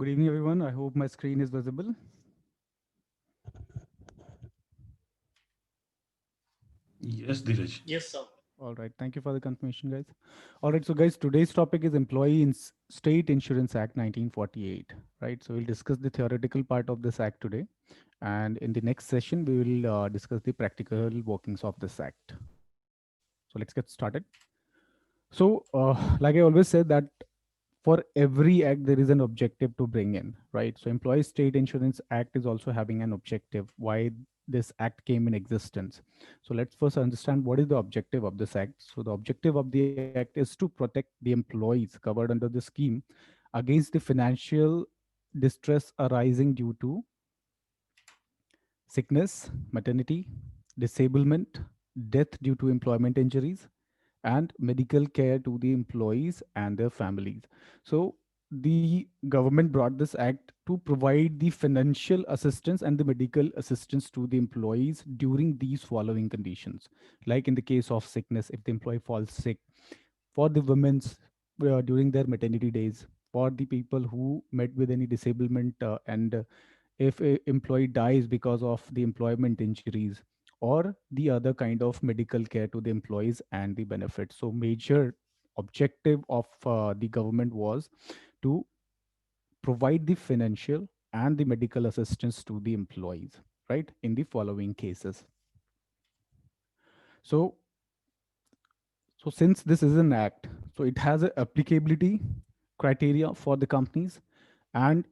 Good evening, everyone. I hope my screen is visible. Yes, Dheeraj. Yes, sir. All right. Thank you for the confirmation, guys. All right. So, guys, today's topic is Employee in State Insurance Act 1948. Right. So, we'll discuss the theoretical part of this act today. And in the next session, we will discuss the practical workings of this act. So, let's get started. Like I always said, that for every act there is an objective to bring in, right? So employee state insurance act is also having an objective why this act came in existence. So let's first understand what is the objective of this act. So the objective of the act is to protect the employees covered under the scheme against the financial distress arising due to sickness, maternity, disablement, death due to employment injuries, and medical care to the employees and their families. So, the government brought this act to provide the financial assistance and the medical assistance to the employees during these following conditions. Like in the case of sickness, if the employee falls sick, for the women's during their maternity days, for the people who met with any disablement, and if a employee dies because of the employment injuries, or the other kind of medical care to the employees and the benefits. So major objective of the government was to provide the financial and the medical assistance to the employees, right, in the following cases. So so since this is an act, so it has a applicability criteria for the companies, and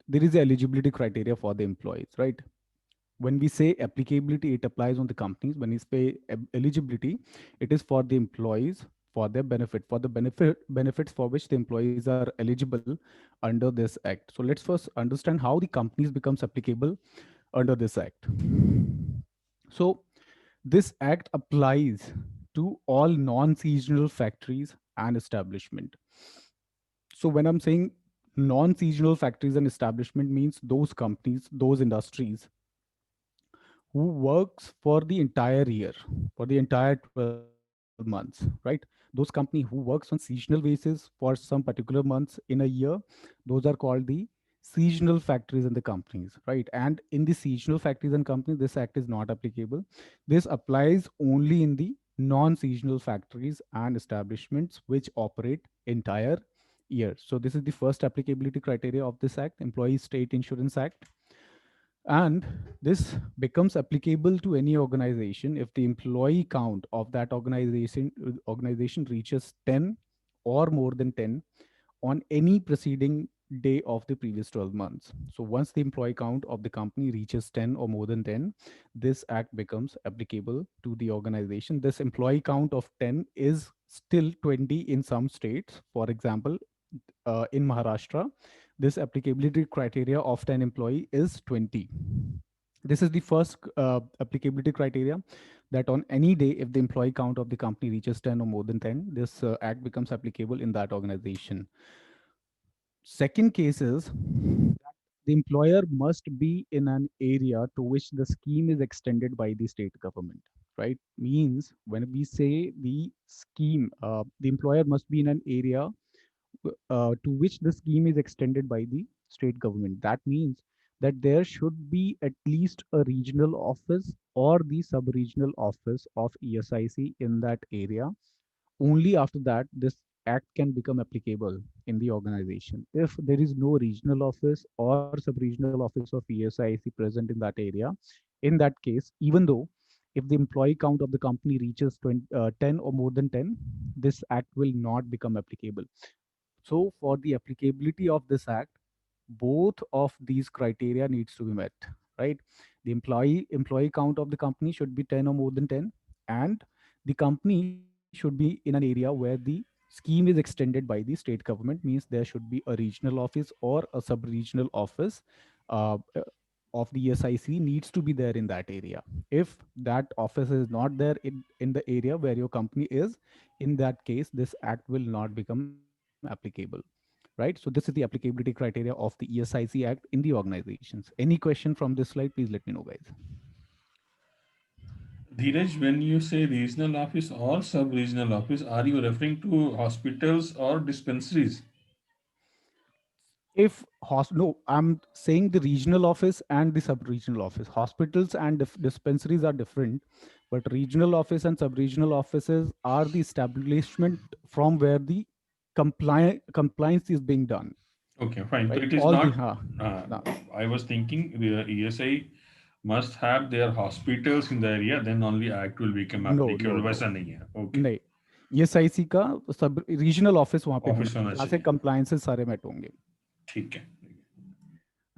there is a eligibility criteria for the employees, right? When we say applicability, it applies on the companies. When we say eligibility, it is for the employees, for their benefit, for the benefits for which the employees are eligible under this act. So let's first understand how the companies becomes applicable under this act. So this act applies to all non-seasonal factories and establishment. So when I'm saying non-seasonal factories and establishment, means those companies, those industries who works for the entire year, for the entire 12 months, right? Those company who works on seasonal basis for some particular months in a year, those are called the seasonal factories and the companies, right? And in the seasonal factories and companies, this act is not applicable. This applies only in the non-seasonal factories and establishments which operate entire year. So this is the first applicability criteria of this act, Employee State Insurance Act. And this becomes applicable to any organization if the employee count of that organization reaches 10 or more than 10 on any preceding day of the previous 12 months. So once the employee count of the company reaches 10 or more than 10, this act becomes applicable to the organization. This employee count of 10 is still 20 in some states. For example, in Maharashtra, this applicability criteria of 10 employee is 20. This is the first applicability criteria, that on any day, if the employee count of the company reaches 10 or more than 10, this act becomes applicable in that organization. Second case is that the employer must be in an area to which the scheme is extended by the state government, right? Means when we say the scheme, the employer must be in an area to which the scheme is extended by the state government. That means that there should be at least a regional office or the sub-regional office of ESIC in that area. Only after that, this act can become applicable in the organization. If there is no regional office or sub-regional office of ESIC present in that area, in that case, even though if the employee count of the company reaches 10 or more than 10, this act will not become applicable. So for the applicability of this act, both of these criteria needs to be met, right? The employee count of the company should be 10 or more than 10, and the company should be in an area where the scheme is extended by the state government, means there should be a regional office or a sub-regional office of the SIC needs to be there in that area. If that office is not there in the area where your company is, in that case, this act will not become applicable, right? So this is the applicability criteria of the ESIC Act in the organizations. Any question from this slide, please let me know, guys. Dheeraj, when you say regional office or sub-regional office, are you referring to hospitals or dispensaries? If no, I'm saying the regional office and the sub-regional office. Hospitals and dispensaries are different, but regional office and sub-regional offices are the establishment from where the compliance is being done, Okay, fine. So right? it is All the not. Uh, no, I was thinking the ESI must have their hospitals in the area, then only Act will become no, no, applicable. no, वैसा नहीं है. Okay. नहीं, ESIC का सब regional office वहां पे होना office चाहिए होना जहाँ से चाहिए. कंप्लायंसेस सारे मेट होंगे. ठीक है.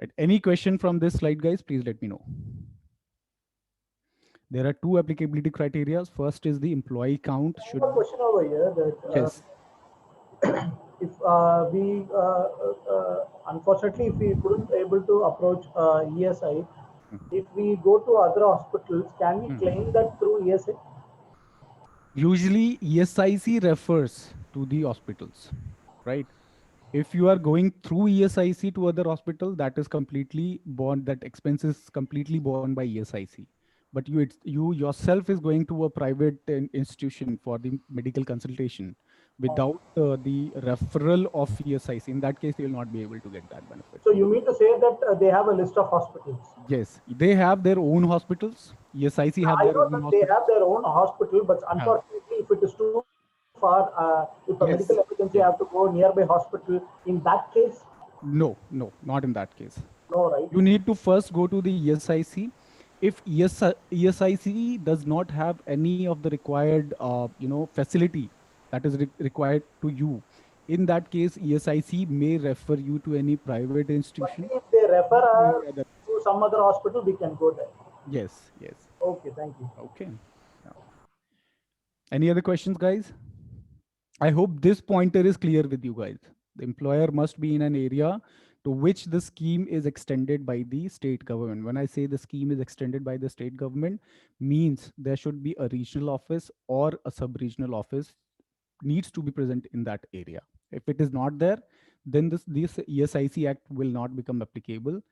Right, any question from this slide, guys? Please let me know. There are two applicability criteria. First is the employee count I have a should, question over here that yes. if we unfortunately if we couldn't able to approach ESI, if we go to other hospitals, can we claim Hmm. that through ESI? Usually, ESIC refers to the hospitals, right? If you are going through ESIC to other hospital, that is completely borne. That expense is completely borne by ESIC. But you yourself is going to a private institution for the medical consultation without the referral of ESIC. In that case, you will not be able to get that benefit. So you mean to say that they have a list of hospitals? Yes, they have their own hospitals. ESIC have I their know own that they have hospitals. their own hospital, but Huh. unfortunately, if it is too far, if a medical Yes, emergency have to yes. go nearby hospital, in that case, No, no, not in that case. no, right? You need to first go to the ESIC. If ESIC does not have any of the required, facility that is required to you, in that case, ESIC may refer you to any private But institution if they refer or to us any other. to some other hospital, we can go there. Yes, yes. Okay, thank you. Okay. Yeah. Any other questions, guys? I hope this pointer is clear with you guys. The employer must be in an area to which the scheme is extended by the state government. When I say the scheme is extended by the state government, means there should be a regional office or a sub-regional office needs to be present in that area. If it is not there, then this ESIC Act will not become applicable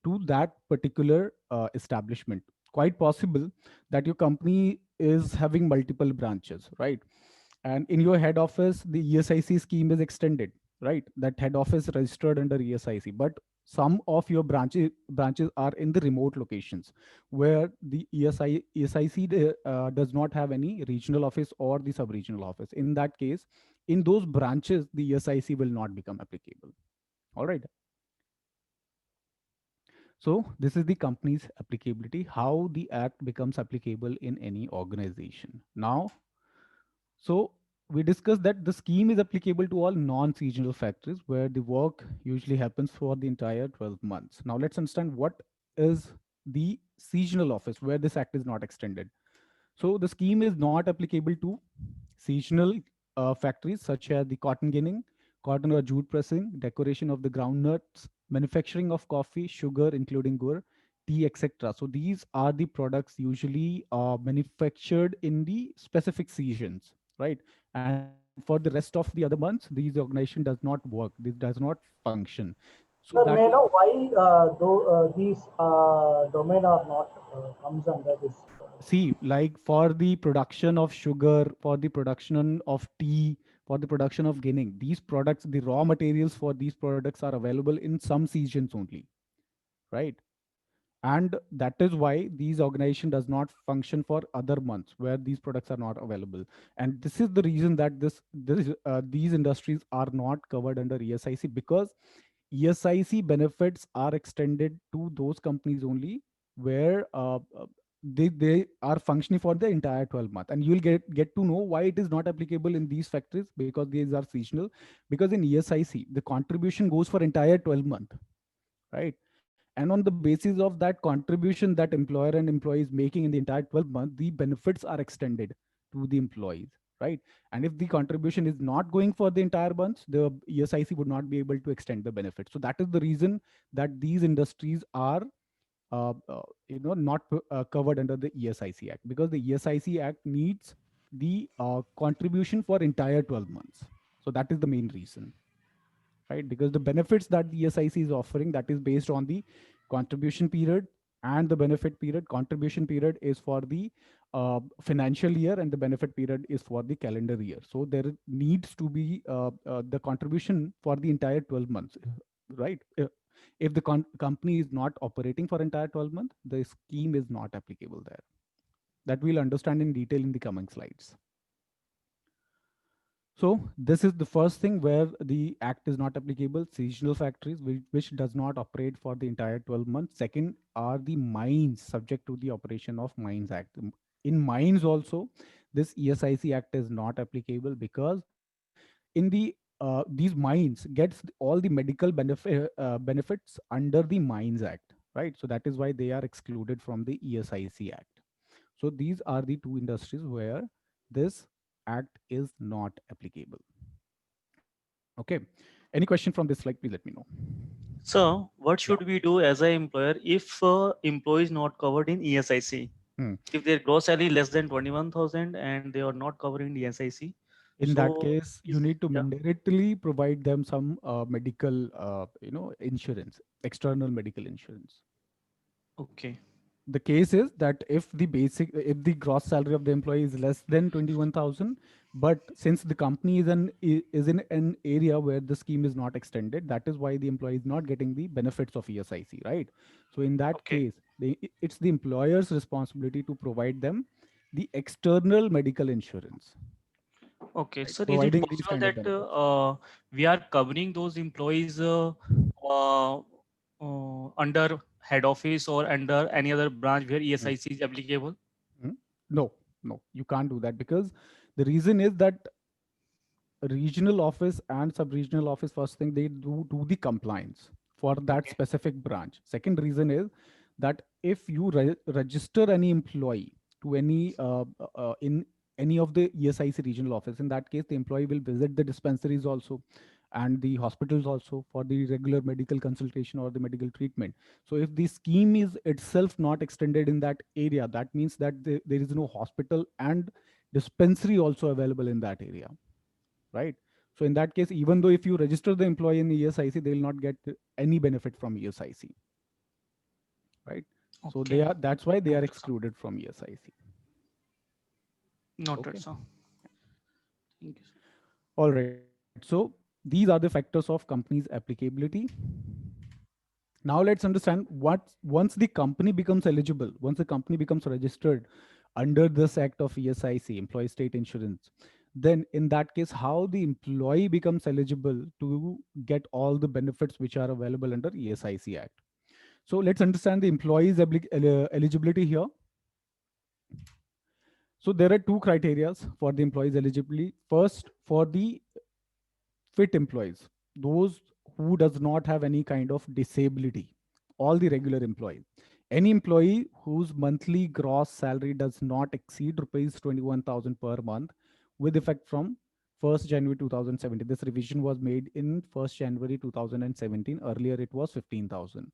to that particular establishment. Quite possible that your company is having multiple branches, right? And in your head office, the ESIC scheme is extended, right? That head office registered under ESIC, but some of your branches are in the remote locations where the ESIC does not have any regional office or the sub-regional office. In that case, in those branches, the ESIC will not become applicable. All right. So this is the company's applicability, how the act becomes applicable in any organization. Now, so we discussed that the scheme is applicable to all non-seasonal factories where the work usually happens for the entire 12 months. Now let's understand what is the seasonal office where this act is not extended. So the scheme is not applicable to seasonal factories such as the cotton ginning, cotton or jute pressing, decoration of the groundnuts, manufacturing of coffee, sugar, including gur, tea, etc. So these are the products usually manufactured in the specific seasons, right? And for the rest of the other months, these organization does not work. This does not function. So Sir, that may I is know why though these domain are not comes under this? see, like for the production of sugar, for the production of tea, for the production of ginning, these products, the raw materials for these products are available in some seasons only, right? And that is why these organization does not function for other months where these products are not available. And this is the reason that these industries are not covered under ESIC, because ESIC benefits are extended to those companies only where they are functioning for the entire 12 months. And you will get to know why it is not applicable in these factories, because these are seasonal. Because in ESIC the contribution goes for entire 12 month, right? And on the basis of that contribution that employer and employee is making in the entire 12 months, the benefits are extended to the employees, right? And if the contribution is not going for the entire months, the ESIC would not be able to extend the benefit. So that is the reason that these industries are not covered under the ESIC Act, because the ESIC Act needs the contribution for entire 12 months. So that is the main reason, right? Because the benefits that the ESIC is offering, that is based on the contribution period, and the benefit period. Contribution period is for the financial year, and the benefit period is for the calendar year. So there needs to be the contribution for the entire 12 months. right? If the company is not operating for entire 12 months, the scheme is not applicable there. That we'll understand in detail in the coming slides. So this is the first thing where the act is not applicable. Seasonal factories, which does not operate for the entire 12 months. Second are the mines, subject to the operation of Mines Act. In mines also, this ESIC Act is not applicable because in these mines gets all the medical benefits under the Mines Act, right? So that is why they are excluded from the ESIC Act. So these are the two industries where this act is not applicable. Okay. Any question from this slide, please let me know. So, what Yeah. should we do as an employer if employee is not covered in ESIC? Hmm. If their gross salary less than 21,000 and they are not covered in ESIC, In that so case, you is need to yeah, mandatorily provide them some medical, insurance, external medical insurance. okay, The case is that if the gross salary of the employee is less than 21,000, but since the company is in an area where the scheme is not extended, that is why the employee is not getting the benefits of ESIC, right? So in that okay, case, it's the employer's responsibility to provide them the external medical insurance, okay. right? So, is it Providing these possible kind of that benefits. we are covering those employees uh, under head office or under any other branch where Mm. ESIC is applicable? Mm. No, no, you can't do that because the reason is that regional office and sub-regional office, first thing they do the compliance for that Okay, specific branch. Second reason is that if you register any employee to any in any of the ESIC regional office, in that case the employee will visit the dispensaries also and the hospitals also for the regular medical consultation or the medical treatment. So if the scheme is itself not extended in that area, that means that there is no hospital and dispensary also available in that area, right? So in that case, even though if you register the employee in ESIC, they will not get any benefit from ESIC, right? So okay, that's why they are noted, sir. excluded from ESIC. Noted, Okay. sir. Thank you. All right. So these are the factors of company's applicability. Now let's understand what once the company becomes eligible, once the company becomes registered under this act of ESIC, employee state insurance, then in that case, how the employee becomes eligible to get all the benefits which are available under ESIC Act. So let's understand the employee's eligibility here. So there are two criteria for the employee's eligibility. First, for the fit employees, those who does not have any kind of disability, all the regular employees, any employee whose monthly gross salary does not exceed rupees 21,000 per month with effect from 1st January 2017. This revision was made in 1st January 2017. Earlier it was 15,000,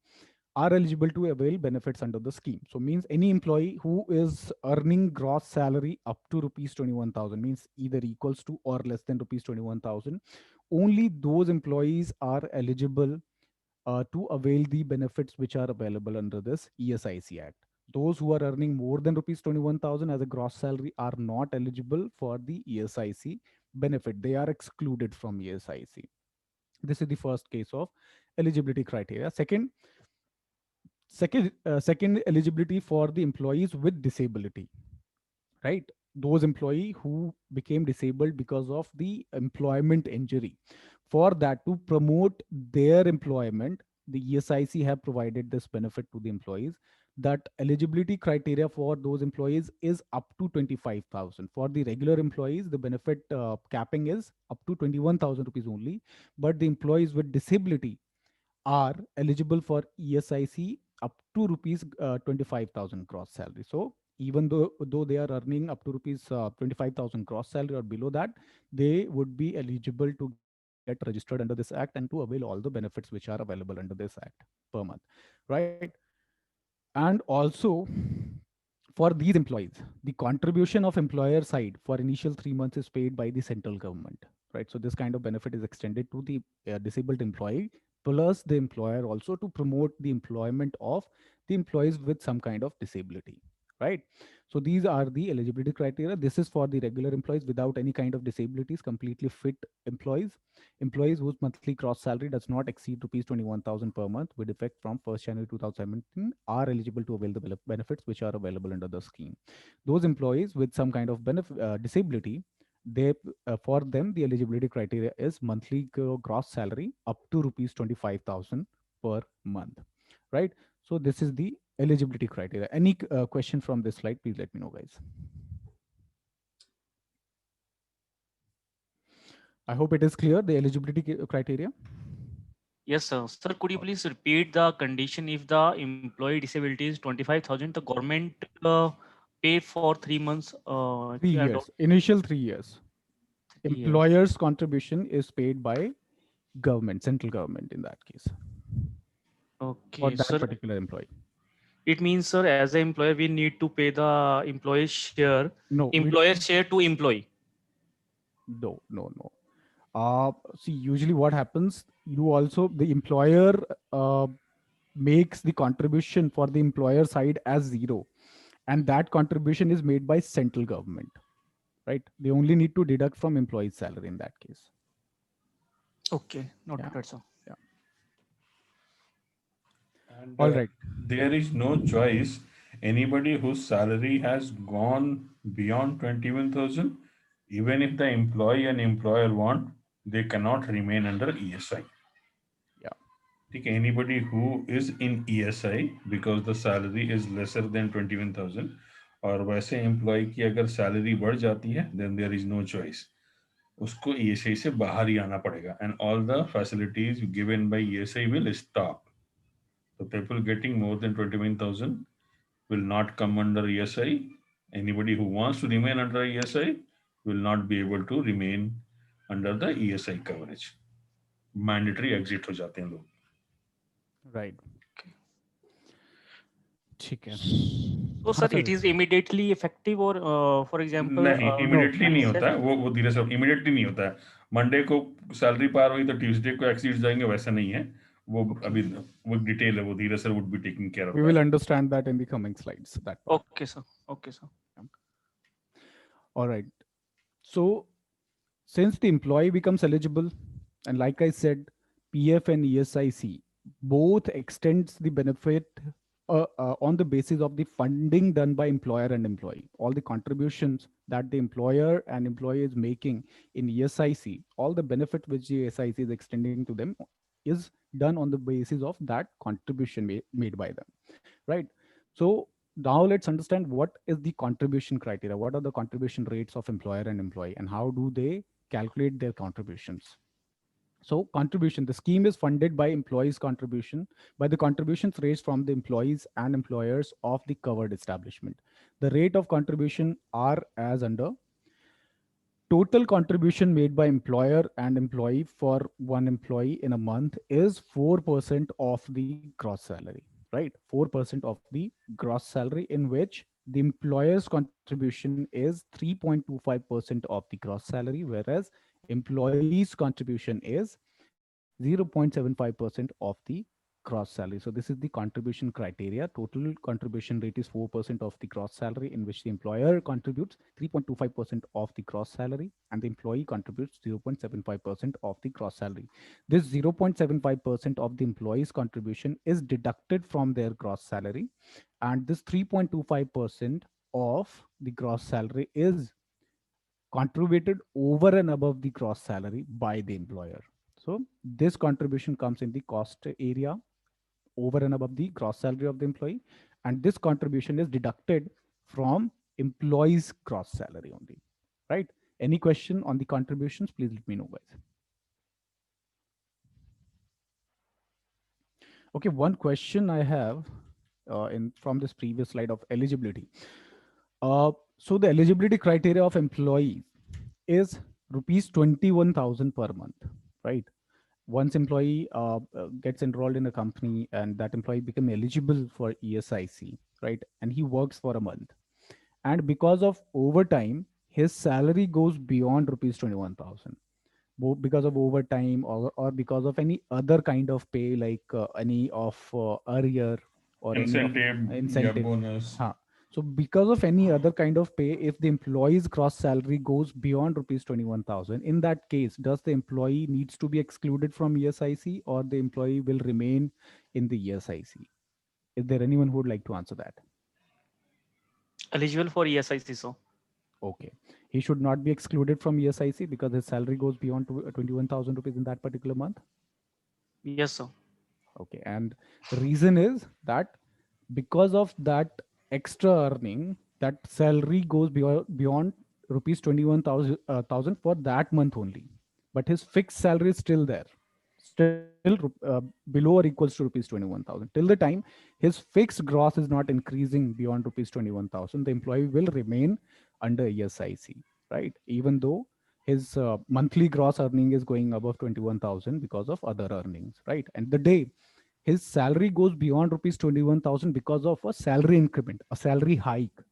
are eligible to avail benefits under the scheme. So means any employee who is earning gross salary up to rupees 21,000, means either equals to or less than rupees 21,000, only those employees are eligible to avail the benefits which are available under this ESIC Act. Those who are earning more than rupees 21,000 as a gross salary are not eligible for the ESIC benefit. They are excluded from ESIC. This is the first case of eligibility criteria. Second eligibility for the employees with disability, right? Those employee who became disabled because of the employment injury. For that, to promote their employment, the ESIC have provided this benefit to the employees, that eligibility criteria for those employees is up to 25,000. For the regular employees, the benefit capping is up to 21,000 rupees only, but the employees with disability are eligible for ESIC up to rupees 25,000 gross salary. So even though they are earning up to rupees 25,000 gross salary or below that, they would be eligible to get registered under this act and to avail all the benefits which are available under this act per month, right? And also for these employees, the contribution of employer side for initial 3 months is paid by the central government, right? So this kind of benefit is extended to the disabled employee plus the employer also, to promote the employment of the employees with some kind of disability. right? So these are the eligibility criteria. This is for the regular employees without any kind of disabilities, completely fit employees, employees whose monthly gross salary does not exceed rupees 21,000 per month with effect from 1st January 2017 are eligible to avail the benefits which are available under the scheme. Those employees with some kind of disability, they for them the eligibility criteria is monthly gross salary up to rupees 25,000 per month, right? So this is the eligibility criteria. Any question from this slide, please let me know, guys. I hope it is clear, the eligibility criteria. Yes, sir. Sir, could you please repeat the condition if the employee disability is 25,000, the government pay for 3 months? 3 years, initial 3 years. 3 years. Employer's contribution is paid by government, central government in that case, for Okay, that sir. particular employee. It means, sir, as an employer, we need to pay the No, we employer share to employee. no. See, usually what happens, you also, the employer uh, makes the contribution for the employer side as zero, and that contribution is made by central government, right? They only need to deduct from employee's salary in that case. Okay, Yeah, noted, sir. yeah. And All right. there is no choice. Anybody whose salary has gone beyond 21,000, even if the employee and employer want, they cannot remain under ESI. Yeah, ठीक है, anybody who is in ESI because the salary is lesser than 21,000 और वैसे employ की अगर salary बढ़ जाती है then there is no choice, उसको ESI से बाहर ही आना पड़ेगा and all the facilities given by ESI will stop. So people getting more than 21,000 will not come under ESI. Anybody who wants to remain under ESI will not be able to remain under the ESI coverage. Mandatory exit हो जाते हैं लोग. right. Okay. ठीक है. So, हाँ sir, sir. it is immediately effective or, for example, नहीं, No, immediately नहीं होता है, वो धीरे से इमीडिएटली नहीं होता है. मंडे को सैलरी पार हुई तो ट्यूसडे को एक्सीड जाएंगे, वैसा नहीं है वो. Okay. अभी वो डिटेल है, वो धीरे से would be taking care of we that. will understand that in the coming slides, that part. Okay, sir. Okay, sir. All right. So since the employee becomes eligible, and like I said, PF and ESIC both extends the benefit on the basis of the funding done by employer and employee. All the contributions that the employer and employee is making in ESIC, all the benefit which the ESIC is extending to them is done on the basis of that contribution made by them, right? So now let's understand what is the contribution criteria, what are the contribution rates of employer and employee, and how do they calculate their contributions. So contribution, the scheme is funded by employees contribution, by the contributions raised from the employees and employers of the covered establishment. The rate of contribution are as under: total contribution made by employer and employee for one employee in a month is 4% of the gross salary, right? 4% of the gross salary, in which the employer's contribution is 3.25% of the gross salary, whereas employee's contribution is 0.75% of the gross salary. So this is the contribution criteria. Total contribution rate is 4% of the gross salary, in which the employer contributes 3.25% of the gross salary and the employee contributes 0.75% of the gross salary. This 0.75% of the employee's contribution is deducted from their gross salary, and this 3.25% of the gross salary is contributed over and above the gross salary by the employer. So this contribution comes in the cost area over and above the gross salary of the employee, and this contribution is deducted from employee's gross salary only, right? Any question on the contributions, please let me know, guys. Okay, one question I have in from this previous slide of eligibility. So the eligibility criteria of employee is rupees 21,000 per month, right? Once employee gets enrolled in a company and that employee become eligible for ESIC, right? And he works for a month, and because of overtime, his salary goes beyond rupees 21,000, because of overtime, or because of any other kind of pay, like any of arrear or any of Incentive या incentive. bonus. हाँ. So because of any other kind of pay, if the employee's gross salary goes beyond rupees 21,000, in that case, does the employee needs to be excluded from ESIC, or the employee will remain in the ESIC? Is there anyone who would like to answer that? Eligible for ESIC, so. Okay. He should not be excluded from ESIC because his salary goes beyond 21,000 rupees in that particular month. Yes, sir. Okay. And the reason is that because of that extra earning, that salary goes beyond rupees 21,000 thousand for that month only. But his fixed salary is still there, still below or equals to rupees 21,000. Till the time his fixed gross is not increasing beyond rupees 21,000, the employee will remain under ESIC, right? Even though his monthly gross earning is going above 21,000 because of other earnings, right? And the day his salary goes beyond rupees 21,000 because of a salary increment, a salary hike,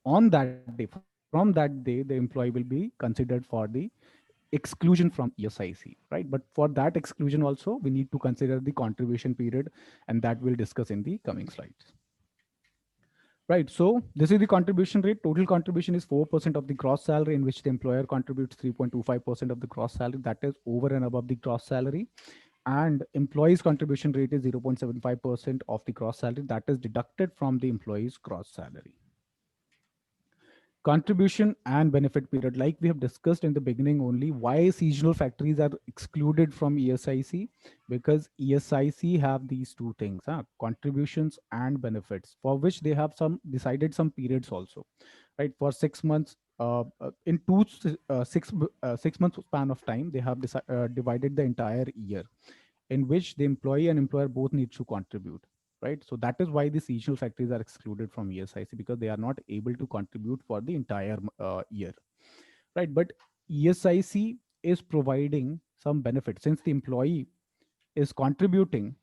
on that day, from that day, the employee will be considered for the exclusion from ESIC, right? But for that exclusion also, we need to consider the contribution period, and that we'll discuss in the coming slides. Right. So this is the contribution rate. Total contribution is 4% of the gross salary, in which the employer contributes 3.25% of the gross salary. That is over and above the gross salary. And employees' contribution rate is 0.75% of the gross salary. That is deducted from the employee's gross salary. Contribution and benefit period, like we have discussed in the beginning only, why seasonal factories are excluded from ESIC, because ESIC have these two things, contributions and benefits, for which they have some decided some periods also, right? For 6 months, in 6 months span of time, they have divided the entire year, in which the employee and employer both need to contribute, right? So that is why the seasonal factories are excluded from ESIC, because they are not able to contribute for the entire year, right? But ESIC is providing some benefit. Since the employee is contributing,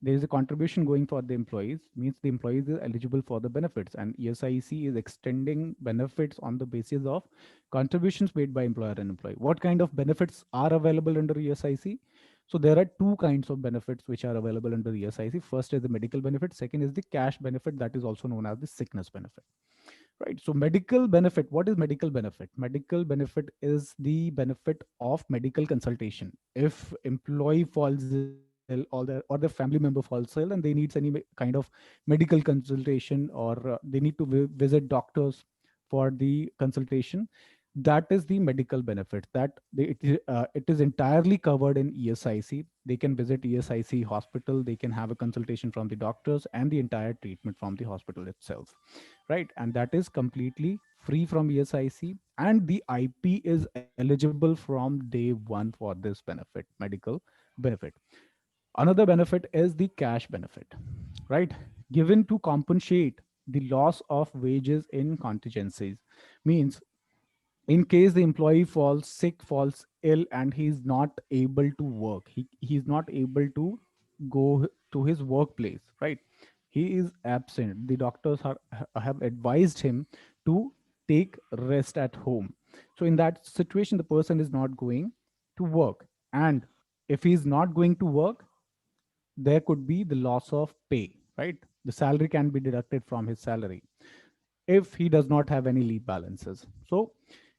there is a contribution going for the employees, means the employees is eligible for the benefits, and ESIC is extending benefits on the basis of contributions made by employer and employee. What kind of benefits are available under ESIC? So there are two kinds of benefits which are available under ESIC. First is the medical benefit, second is the cash benefit, that is also known as the sickness benefit, right? So medical benefit, what is medical benefit? Medical benefit is the benefit of medical consultation. If employee falls ill, or their family member falls ill, and they needs any kind of medical consultation, or they need to visit doctors for the consultation, that is the medical benefit, that it is entirely covered in ESIC. They can visit ESIC hospital, they can have a consultation from the doctors, and the entire treatment from the hospital itself, right? And that is completely free from ESIC, and the IP is eligible from day one for this benefit, medical benefit. Another benefit is the cash benefit, right? Given to compensate the loss of wages in contingencies, means in case the employee falls sick, falls ill, and he's not able to work, he's not able to go to his workplace, right? He is absent, the doctors have advised him to take rest at home. So in that situation, the person is not going to work, and if he's not going to work, there could be the loss of pay, right? The salary can be deducted from his salary if he does not have any leave balances. So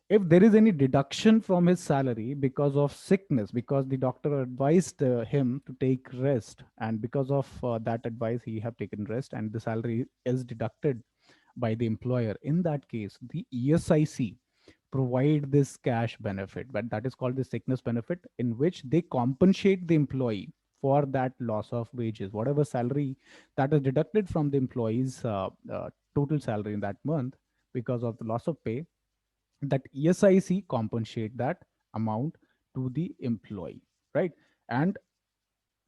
if there is any deduction from his salary because of sickness, because the doctor advised him to take rest, and because of that advice he have taken rest, and the salary is deducted by the employer, in that case the ESIC provide this cash benefit, but that is called the sickness benefit, in which they compensate the employee for that loss of wages, whatever salary that is deducted from the employee's total salary in that month because of the loss of pay, that ESIC compensate that amount to the employee, right? And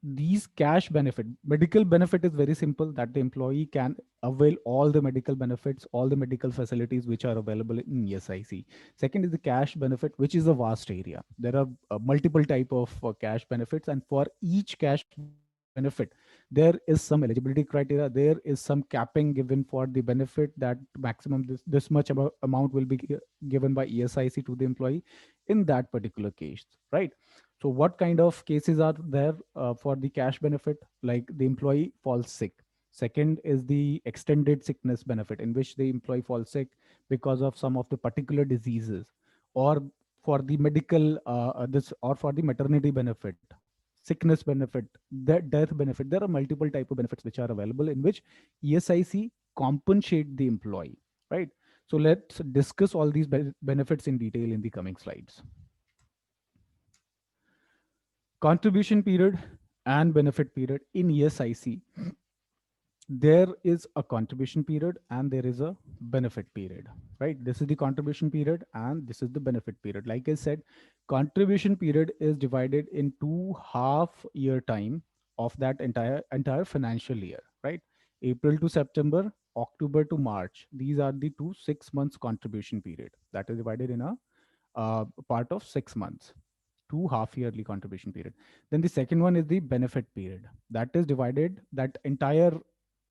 these cash benefit, medical benefit is very simple, that the employee can avail all the medical benefits, all the medical facilities which are available in ESIC. Second is the cash benefit, which is a vast area. There are multiple type of cash benefits, and for each cash benefit there is some eligibility criteria, there is some capping given for the benefit, that maximum this much amount will be given by ESIC to the employee in that particular case, right? So what kind of cases are there for the cash benefit? Like the employee falls sick. Second is the extended sickness benefit, in which the employee falls sick because of some of the particular diseases, or for the medical this, or for the maternity benefit, sickness benefit, death benefit. There are multiple type of benefits which are available, in which ESIC compensate the employee, right? So let's discuss all these benefits in detail in the coming slides. Contribution period and benefit period in ESIC. There is a contribution period and there is a benefit period, right? This is the contribution period and this is the benefit period. Like I said, contribution period is divided in 2 half-year time of that entire financial year, right? April to September, October to March. These are the 2 6 months contribution period that is divided in a part of 6 months, 2 half-yearly contribution period. Then the second one is the benefit period. That is divided, that entire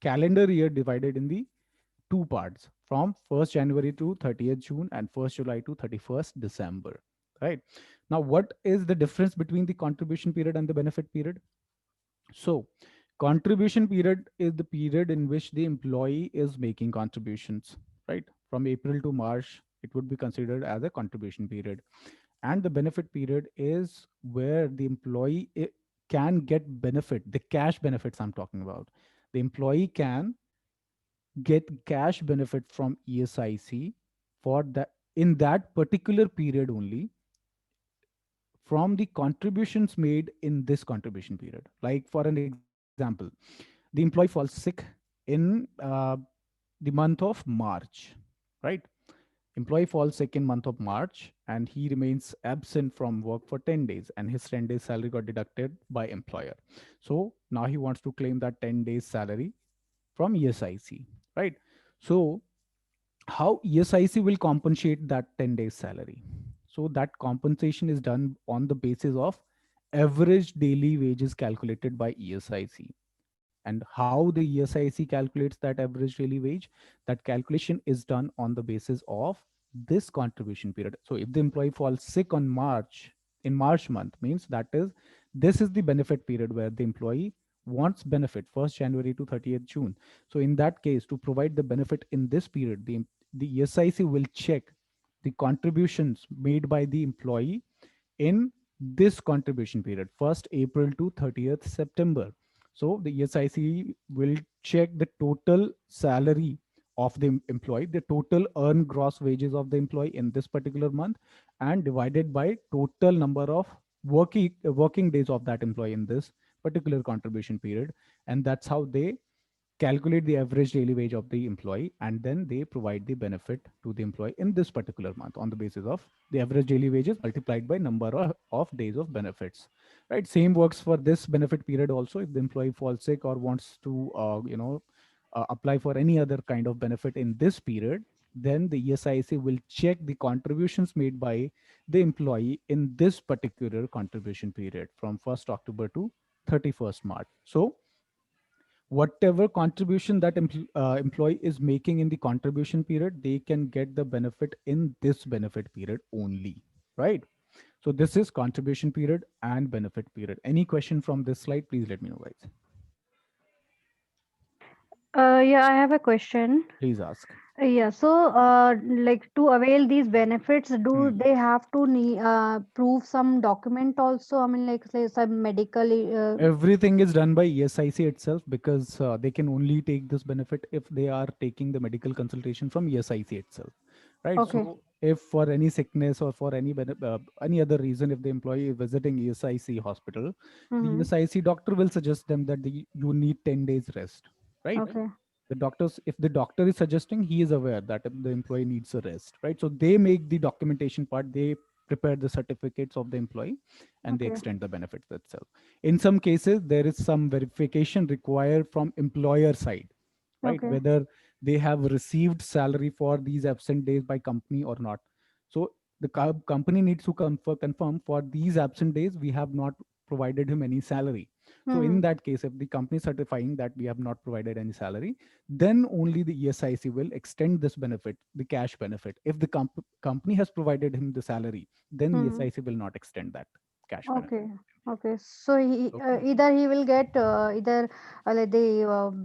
calendar year divided in the two parts, from 1st January to 30th June and 1st July to 31st December. Right. Now, what is the difference between the contribution period and the benefit period? So, contribution period is the period in which the employee is making contributions, right? From April to March, it would be considered as a contribution period. And the benefit period is where the employee can get benefit, the cash benefits I'm talking about. The employee can get cash benefit from ESIC for that, in that particular period only, from the contributions made in this contribution period. Like for an example, the employee falls sick in the month of March, right? Employee falls sick in month of March and he remains absent from work for 10 days, and his 10 days salary got deducted by employer. So now he wants to claim that 10 days salary from ESIC, right? So how ESIC will compensate that 10 days salary? So that compensation is done on the basis of average daily wages calculated by ESIC. And how the ESIC calculates that average daily wage? That calculation is done on the basis of this contribution period. So if the employee falls sick on March, in March month, means that is, this is the benefit period where the employee wants benefit 1st January to 30th June. So in that case, to provide the benefit in this period, the ESIC will check the contributions made by the employee in this contribution period, 1st April to 30th September. So the ESIC will check the total salary of the employee, the total earned gross wages of the employee in this particular month, and divided by total number of working days of that employee in this particular contribution period. And that's how they calculate the average daily wage of the employee, and then they provide the benefit to the employee in this particular month on the basis of the average daily wages multiplied by number of days of benefits, right? Same works for this benefit period also. If the employee falls sick or wants to apply for any other kind of benefit in this period, then the ESIC will check the contributions made by the employee in this particular contribution period from 1st October to 31st March. So whatever contribution that employee is making in the contribution period, they can get the benefit in this benefit period only, right? So this is contribution period and benefit period. Any question from this slide, please let me know, guys. Yeah, I have a question. Please ask. Yeah, so like to avail these benefits, do Hmm. they have to prove some document also? I mean, like say some medical. Everything is done by ESIC itself, because they can only take this benefit if they are taking the medical consultation from ESIC itself, right? Okay. So if for any sickness or for any other reason, if the employee is visiting ESIC hospital, the Mm-hmm. ESIC doctor will suggest them that you need 10 days rest, right? Okay. The doctors, if the doctor is suggesting, he is aware that the employee needs a rest, right? So they make the documentation part, they prepare the certificates of the employee, and they Okay. extend the benefits itself. In some cases, there is some verification required from employer side, right? Okay. Whether they have received salary for these absent days by company or not. So the company needs to confirm for these absent days we have not provided him any salary. So in Mm-hmm. that case, if the company is certifying that we have not provided any salary, then only the ESIC will extend this benefit, the cash benefit. If the company has provided him the salary, then Mm-hmm. ESIC will not extend that. cash Okay. benefit. Okay. So Okay. either he will get either like the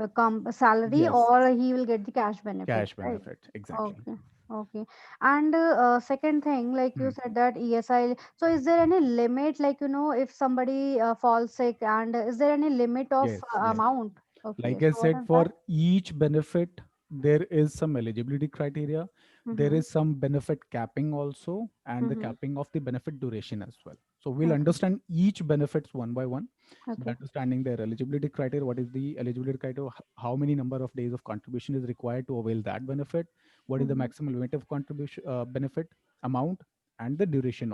become salary, Yes, or he will get the cash benefit, cash right? benefit, exactly. Okay. Okay. And second thing, like you Hmm. said that ESI. So is there any limit, like if somebody falls sick, and is there any limit of Yes, yes. amount? Okay. Like I So what said, is for that? each benefit, there is some eligibility criteria. There Mm-hmm. is some benefit capping also, and the Mm-hmm. capping of the benefit duration as well. So we'll Okay. understand each benefits one by one, by Okay. understanding their eligibility criteria. What is the eligibility criteria? How many number of days of contribution is required to avail that benefit? What is the Mm-hmm. maximum limit of contribution benefit amount, and the duration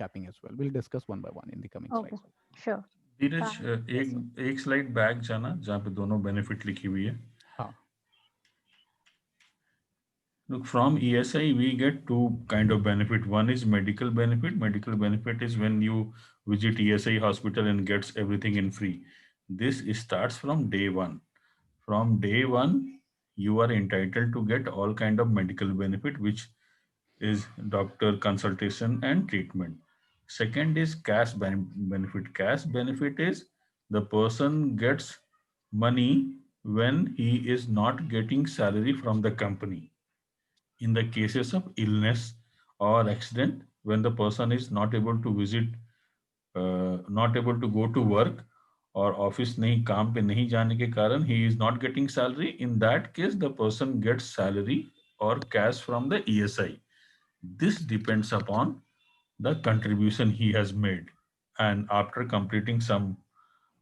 capping as well. We'll discuss one by one in the coming Okay. slides. Sure. Dheeraj Thank. Yes, sir. एक एक slide back जाना जहाँ पे दोनों benefit लिखी हुई है. हाँ. Look, from ESI, we get two kind of benefit. One is medical benefit. Medical benefit is when you visit ESI hospital and gets everything in free. This starts from day one. From day one, you are entitled to get all kind of medical benefit, which is doctor consultation and treatment. Second is cash benefit. Cash benefit is the person gets money when he is not getting salary from the company. In the cases of illness or accident, when the person is not able to visit, not able to go to work, और office नहीं काम पे नहीं जाने के कारण he is not getting salary, in that case the person gets salary or cash from the ESI. This depends upon the contribution he has made, and after completing some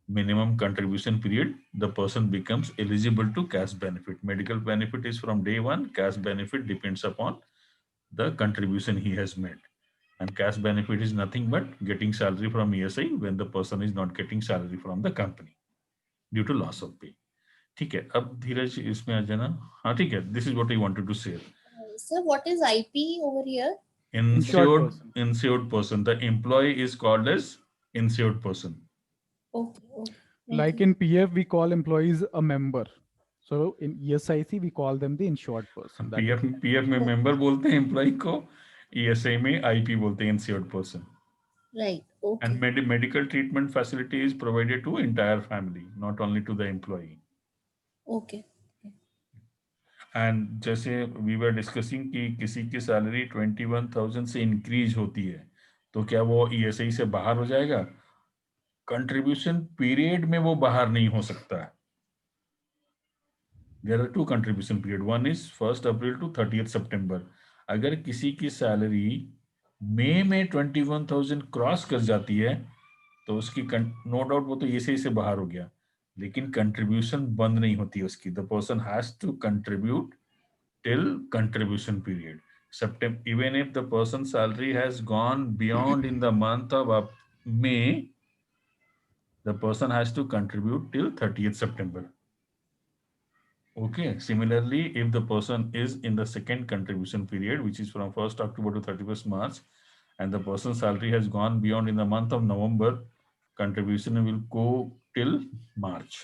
minimum contribution period, the person becomes eligible to cash benefit. Medical benefit is from day one. Cash benefit depends upon the contribution he has made. And cash benefit is nothing but getting salary from ESI when the person is not getting salary from the company due to loss of pay. ठीक है, अब धीरज इसमें आ जाना. हाँ ठीक है, this is what I wanted to say. Sir, what is IP over here? Insured Insured, person. insured person. The employee is called as insured person. Okay, okay. Thank Like you. in PF, we call employees a member. So in ESIC, we call them the insured person. That is PF the PF में member बोलते हैं employ को, ESI में IP बोलते हैं insured person. Right. And Okay. medical treatment facility is provided to entire family, not only to the employee. Okay. And जैसे we were discussing कि किसी की सैलरी 21,000 से इंक्रीज होती है, तो क्या वो ईएसआई से बाहर हो जाएगा? कंट्रीब्यूशन पीरियड में वो बाहर नहीं हो सकता है. There are two contribution period. One is 1 April to 30 September. अगर किसी की सैलरी मई में 21,000 क्रॉस कर जाती है, तो उसकी नो डाउट वो तो ईएसआई से बाहर हो गया, लेकिन कंट्रीब्यूशन बंद नहीं होती है उसकी. The person has to contribute till contribution period. September, even if the person's salary has gone beyond in the month of May, the person has to contribute till 30th September. Okay. Similarly, if the person is in the second contribution period, which is from 1st October to 31st March, and the person's salary has gone beyond in the month of November, contribution will go till March.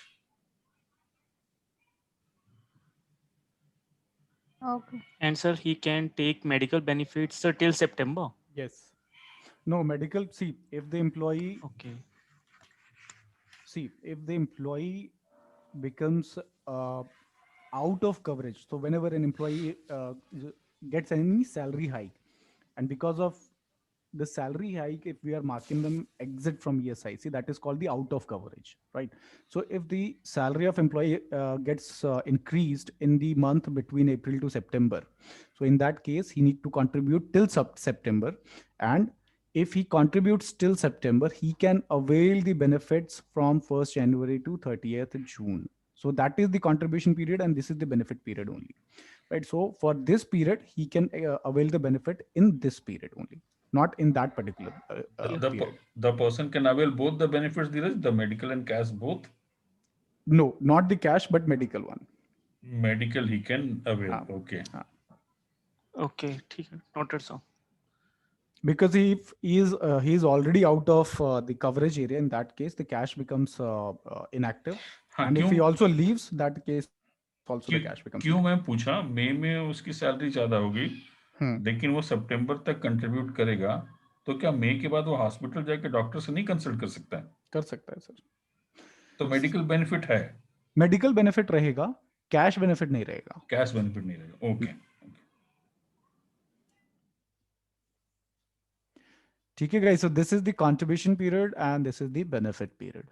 Okay. And sir, he can take medical benefits till September. yes. No medical. Okay. See, if the employee becomes uh, out of coverage, so whenever an employee gets any salary hike, and because of the salary hike, if we are marking them exit from ESIC, that is called the out of coverage, right? So if the salary of employee gets increased in the month between April to September, so in that case he need to contribute till September. And if he contributes till September, he can avail the benefits from 1st January to 30th June. So that is the contribution period, and this is the benefit period only, right? So for this period, he can avail the benefit in this period only, not in that particular The, Okay. the, period. the person can avail both the benefits, Dheeraj, the medical and cash both. No, not the cash, but medical one. Medical he can avail. हाँ, Okay. हाँ. Okay. ठीक है. Noted, sir. Because if he is already out of the coverage area, in that case the cash becomes inactive. हाँ, And if क्यों he also leaves, that case also the cash becomes क्यों inactive. क्यों मैं पूछा, मई में उसकी salary ज्यादा होगी, Hmm. लेकिन वो सितंबर तक कंट्रीब्यूट करेगा, तो क्या मई के बाद वो हॉस्पिटल जाके डॉक्टर से नहीं कंसल्ट कर सकता है? कर सकता है सर। तो मेडिकल बेनिफिट है, मेडिकल बेनिफिट रहेगा, कैश बेनिफिट नहीं रहेगा। कैश बेनिफिट नहीं रहेगा। ओके, ठीक है guys, so this is the contribution period and this is the benefit period.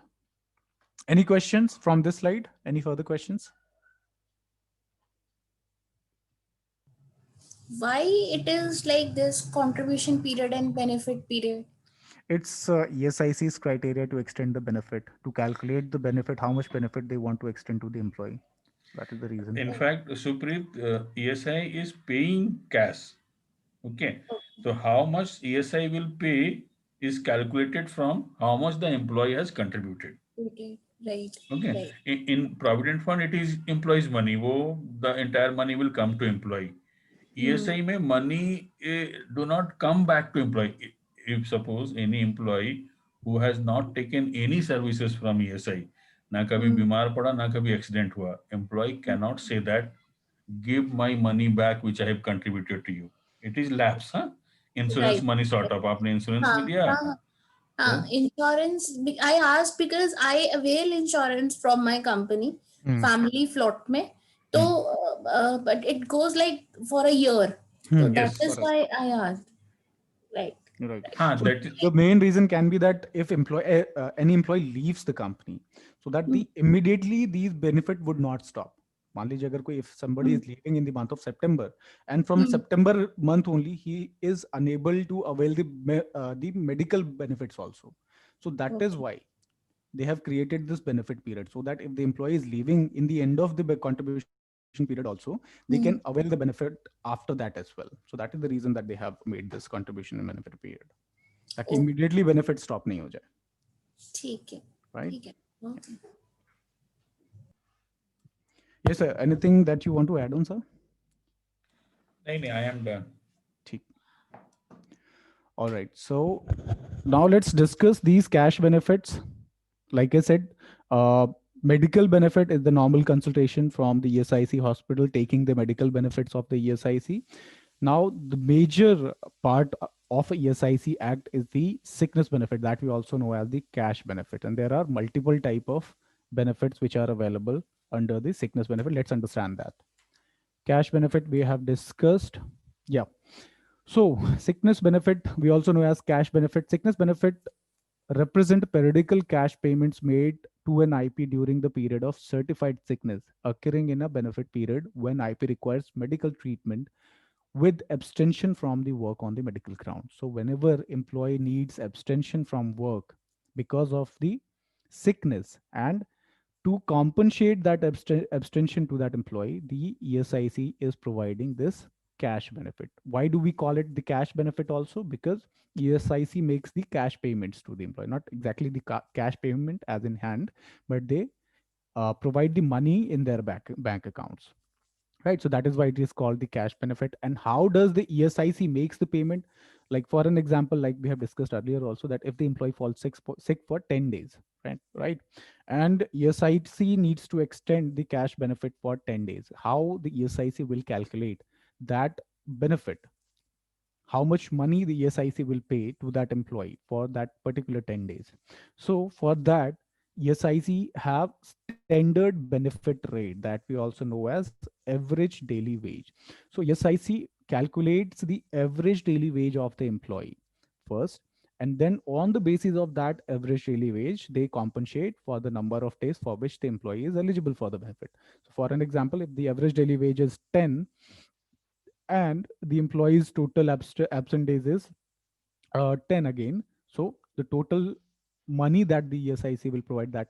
Any questions from this slide? Any further questions? Why it is like this contribution period and benefit period? It's ESIC's criteria to extend the benefit, to calculate the benefit, how much benefit they want to extend to the employee. That is the reason. in fact, Supreet, ESI is paying cash. Okay, so how much ESI will pay is calculated from how much the employee has contributed. Okay, right, Okay, right. in provident fund it is employees money, wo the entire money will come to employee. ESI mein money do not come back to employee. If suppose any employee who has not taken any services from ESI, ना कभी बीमार पड़ा ना कभी accident हुआ, employee cannot say that give my money back which I have contributed to you. It is lapse, huh? Insurance Right. money sort of, आपने insurance भी हाँ, लिया हाँ, तो insurance. I asked because I avail insurance from my company, family float में. तो but it goes like for a year. So that yes, is why I asked. Right. Right. हाँ, So that is the main reason can be that if any employee leaves the company, so that the immediately these benefit would not stop. मान लीजिए अगर कोई, if somebody is leaving in the month of September and from September month only he is unable to avail the medical benefits also. So that is why they have created this benefit period, so that if the employee is leaving in the end of the contribution period also, they can avail the benefit after that as well. So that is the reason that they have made this contribution and benefit period, ताकि Okay. immediately benefit stop नहीं हो जाए. ठीक है, Right? ठीक है. Okay. Yes sir, anything that you want to add on sir? नहीं, I am done. ठीक. All right, so now let's discuss these cash benefits. Like I said, medical benefit is the normal consultation from the ESIC hospital, taking the medical benefits of the ESIC. Now, the major part of a ESIC Act is the sickness benefit, that we also know as the cash benefit. And there are multiple type of benefits which are available under the sickness benefit. Let's understand that. Cash benefit we have discussed. Yeah. So sickness benefit, we also know as cash benefit. Sickness benefit represent periodical cash payments made to an IP during the period of certified sickness occurring in a benefit period when IP requires medical treatment with abstention from the work on the medical ground. So whenever employee needs abstention from work because of the sickness, and to compensate that abstention to that employee, the ESIC is providing this cash benefit. Why do we call it the cash benefit also? Because ESIC makes the cash payments to the employee, not exactly the cash payment as in hand, but they provide the money in their bank accounts. Right, so that is why it is called the cash benefit. And how does the ESIC makes the payment? Like for an example, like we have discussed earlier also, that if the employee falls sick for 10 days, right, and ESIC needs to extend the cash benefit for 10 days, how the ESIC will calculate that benefit, how much money the ESIC will pay to that employee for that particular 10 days. So for that, ESIC have standard benefit rate, that we also know as average daily wage. So ESIC calculates the average daily wage of the employee first, and then on the basis of that average daily wage, they compensate for the number of days for which the employee is eligible for the benefit. So for an example, if the average daily wage is 10 and the employee's total absent days is 10 again, so the total money that the ESIC will provide that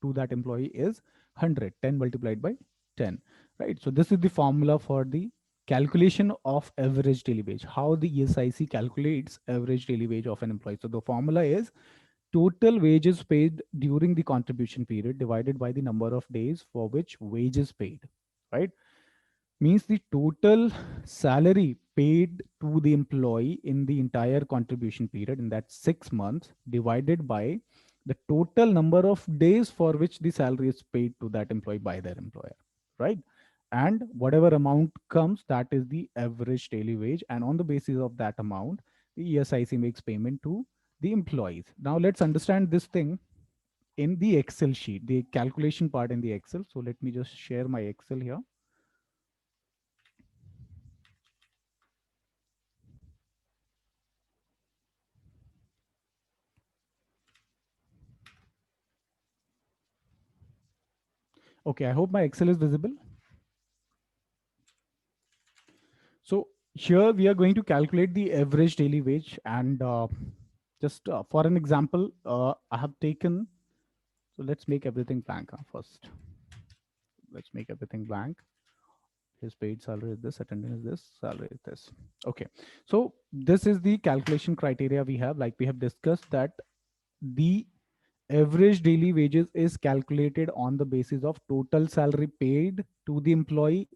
to that employee is 100, 10 multiplied by 10, right? So this is the formula for the calculation of average daily wage, how the ESIC calculates average daily wage of an employee. So the formula is total wages paid during the contribution period divided by the number of days for which wages paid, right? Means the total salary paid to the employee in the entire contribution period, in that 6 months, divided by the total number of days for which the salary is paid to that employee by their employer, right? And whatever amount comes, that is the average daily wage, and on the basis of that amount, the ESIC makes payment to the employees. Now let's understand this thing in the Excel sheet, the calculation part in the Excel. So let me just share my Excel here. Okay, I hope my Excel is visible. So here we are going to calculate the average daily wage, and just for an example, I have taken, so let's make everything blank first. Let's make everything blank. His paid salary is this, attendance is this, salary is this. Okay, so this is the calculation criteria we have. Like we have discussed that the average daily wages is calculated on the basis of total salary paid to the employee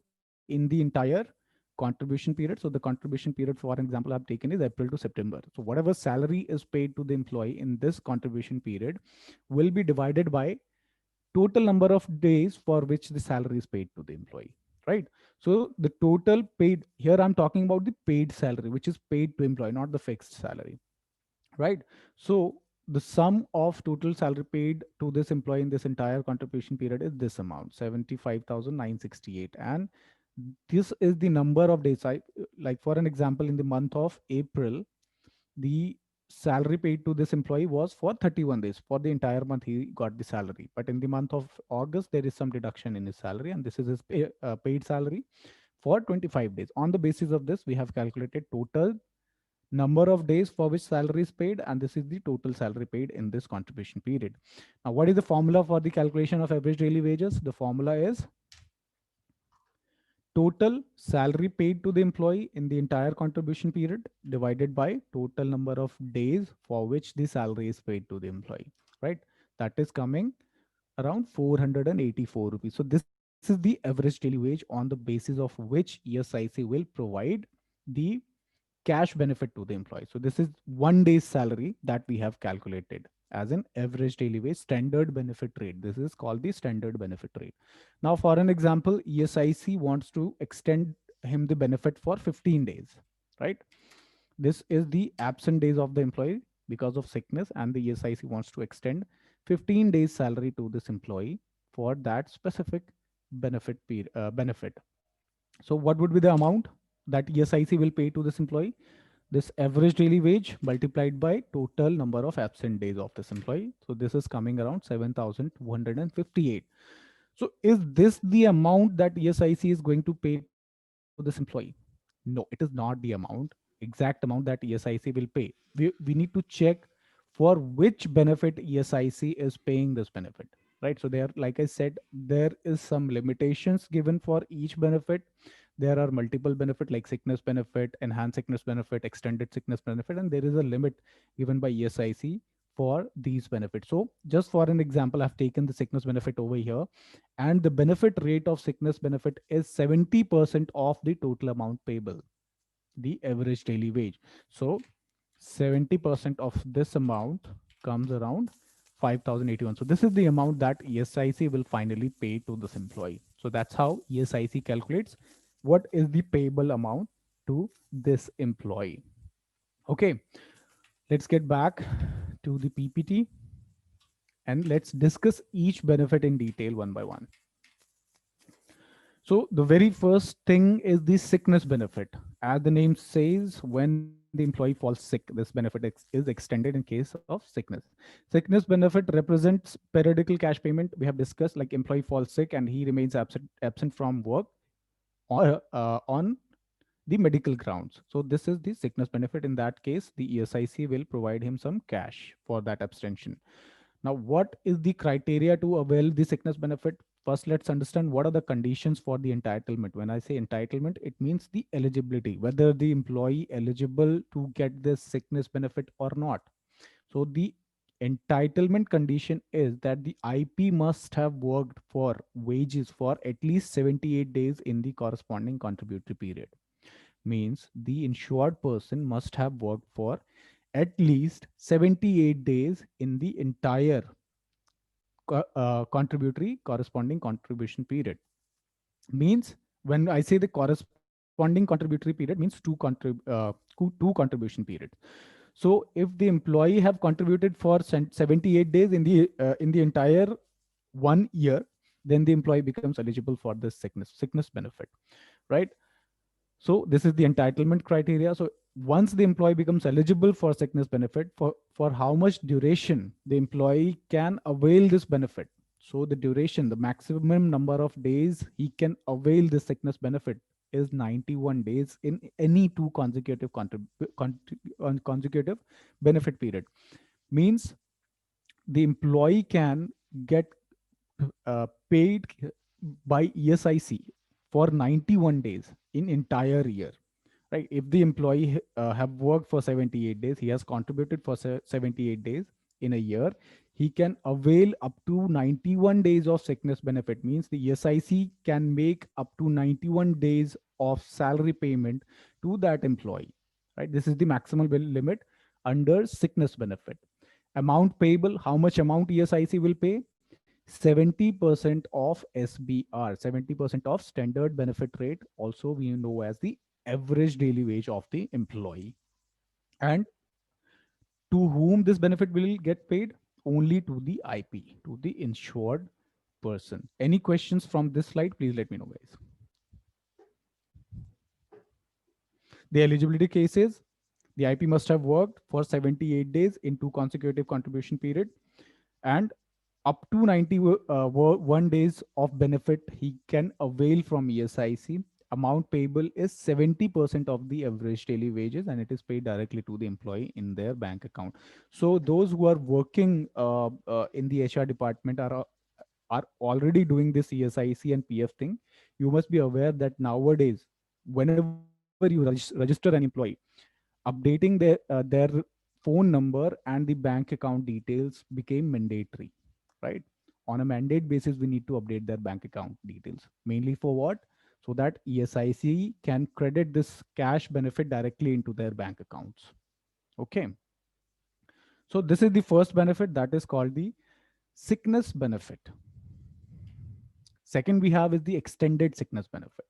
in the entire contribution period. So the contribution period, for example, I've taken is April to September. So whatever salary is paid to the employee in this contribution period will be divided by total number of days for which the salary is paid to the employee, right? So the total paid, here I'm talking about the paid salary, which is paid to employee, not the fixed salary, right? So the sum of total salary paid to this employee in this entire contribution period is this amount, 75,968. And this is the number of days. Like for an example, in the month of April, the salary paid to this employee was for 31 days. For the entire month, he got the salary. But in the month of August, there is some deduction in his salary, and this is his paid salary for 25 days. On the basis of this, we have calculated total number of days for which salary is paid, and this is the total salary paid in this contribution period. Now, what is the formula for the calculation of average daily wages? The formula is total salary paid to the employee in the entire contribution period divided by total number of days for which the salary is paid to the employee, right? That is coming around 484 rupees. So this is the average daily wage on the basis of which ESIC will provide the cash benefit to the employee. So this is 1 day's salary that we have calculated as an average daily wage standard benefit rate. This is called the standard benefit rate. Now, for an example, ESIC wants to extend him the benefit for 15 days, right? This is the absent days of the employee because of sickness, and the ESIC wants to extend 15 days salary to this employee for that specific benefit. So what would be the amount that ESIC will pay to this employee? This average daily wage multiplied by total number of absent days of this employee. So this is coming around 7,258. So is this the amount that ESIC is going to pay to this employee? No, it is not the exact amount that ESIC will pay. We need to check for which benefit ESIC is paying this benefit, right? So there, like I said, there is some limitations given for each benefit. There are multiple benefit like sickness benefit, enhanced sickness benefit, extended sickness benefit, and there is a limit given by ESIC for these benefits. So just for an example, I've taken the sickness benefit over here, and the benefit rate of sickness benefit is 70% of the total amount payable, the average daily wage. So 70% of this amount comes around 5,081. So this is the amount that ESIC will finally pay to this employee. So that's how ESIC calculates what is the payable amount to this employee. Okay, let's get back to the PPT and let's discuss each benefit in detail one by one. So the very first thing is the sickness benefit. As the name says, when the employee falls sick, this benefit is extended in case of sickness. Sickness benefit represents periodical cash payment. We have discussed, like employee falls sick and he remains absent from work on the medical grounds. So this is the sickness benefit. In that case, the ESIC will provide him some cash for that abstention. Now, what is the criteria to avail the sickness benefit? First, let's understand what are the conditions for the entitlement. When I say entitlement, it means the eligibility, whether the employee eligible to get this sickness benefit or not. So the entitlement condition is that the IP must have worked for wages for at least 78 days in the corresponding contributory period. Means the insured person must have worked for at least 78 days in the entire contributory corresponding contribution period. Means when I say the corresponding corresponding contributory period means two contribution periods. So if the employee have contributed for 78 days in the entire 1 year, then the employee becomes eligible for this sickness benefit, right? So this is the entitlement criteria. So once the employee becomes eligible for sickness benefit, for how much duration the employee can avail this benefit. So the duration, the maximum number of days he can avail this sickness benefit is 91 days in any two consecutive benefit period. Means the employee can get paid by ESIC for 91 days in entire year, right? If the employee have worked for 78 days, he has contributed for 78 days in a year, he can avail up to 91 days of sickness benefit. Means the ESIC can make up to 91 days of salary payment to that employee, right? This is the maximum limit under sickness benefit. Amount payable, how much amount ESIC will pay? 70% of SBR, 70% of standard benefit rate, also we know as the average daily wage of the employee. And to whom this benefit will get paid? Only to the IP, to the insured person. Any questions from this slide? Please let me know, guys. The eligibility cases, the IP must have worked for 78 days in two consecutive contribution period, and up to 91 days of benefit he can avail from ESIC. Amount payable is 70% of the average daily wages, and it is paid directly to the employee in their bank account. So those who are working in the HR department are already doing this ESIC and PF thing. You must be aware that nowadays, whenever you register an employee, updating their phone number and the bank account details became mandatory, right? On a mandate basis, we need to update their bank account details. Mainly for what? So that ESIC can credit this cash benefit directly into their bank accounts. Okay. So this is the first benefit, that is called the sickness benefit. Second we have is the extended sickness benefit.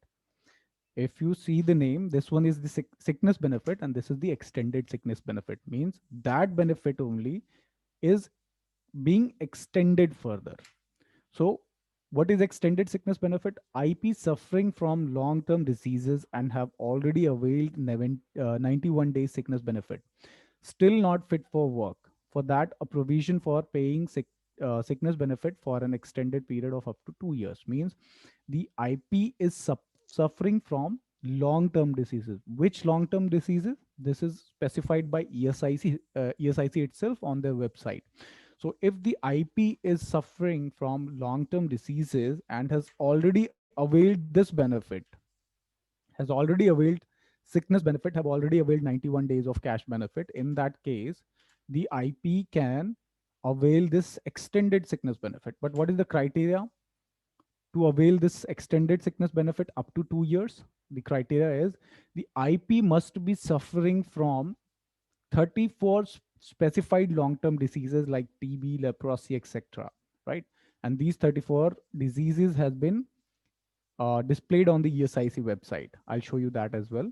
If you see the name, this one is the sickness benefit and this is the extended sickness benefit. Means that benefit only is being extended further. So what is extended sickness benefit? IP suffering from long-term diseases and have already availed 91 days sickness benefit, still not fit for work. For that, a provision for paying sickness benefit for an extended period of up to 2 years. Means the IP is suffering from long-term diseases. Which long-term diseases? This is specified by ESIC itself on their website. So if the IP is suffering from long-term diseases and has already availed this benefit, has already availed sickness benefit, have already availed 91 days of cash benefit, in that case, the IP can avail this extended sickness benefit. But what is the criteria to avail this extended sickness benefit up to 2 years? The criteria is the IP must be suffering from 34 specified long-term diseases like TB, leprosy, etc. Right? And these 34 diseases has been displayed on the ESIC website. I'll show you that as well.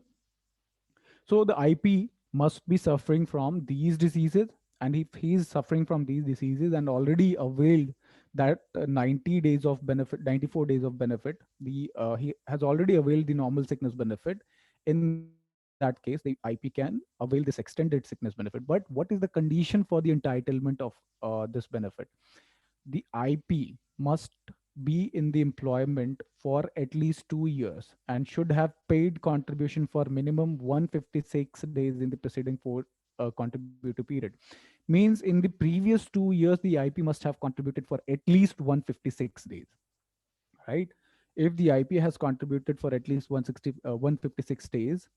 So the IP must be suffering from these diseases, and if he is suffering from these diseases and already availed that 90 days of benefit, 94 days of benefit, he has already availed the normal sickness benefit. In that case, the IP can avail this extended sickness benefit. But what is the condition for the entitlement of this benefit? The IP must be in the employment for at least 2 years and should have paid contribution for minimum 156 days in the preceding four contributor period. Means in the previous 2 years, the IP must have contributed for at least 156 days, right? If the IP has contributed for at least 156 days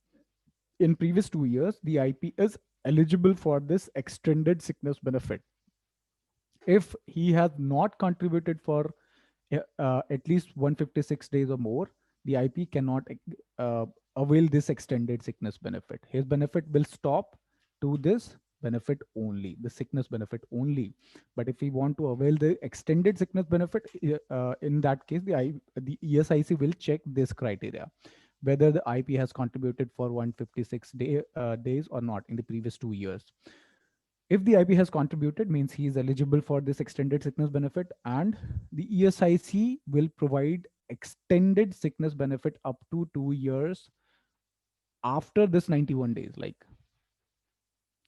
in previous 2 years, the IP is eligible for this extended sickness benefit. If he has not contributed for at least 156 days or more, the IP cannot avail this extended sickness benefit. His benefit will stop to this benefit only, the sickness benefit only. But if we want to avail the extended sickness benefit, in that case, the ESIC will check this criteria. whether the IP has contributed for 156 days or not in the previous 2 years. If the IP has contributed, means he is eligible for this extended sickness benefit, and the ESIC will provide extended sickness benefit up to 2 years after this 91 days, like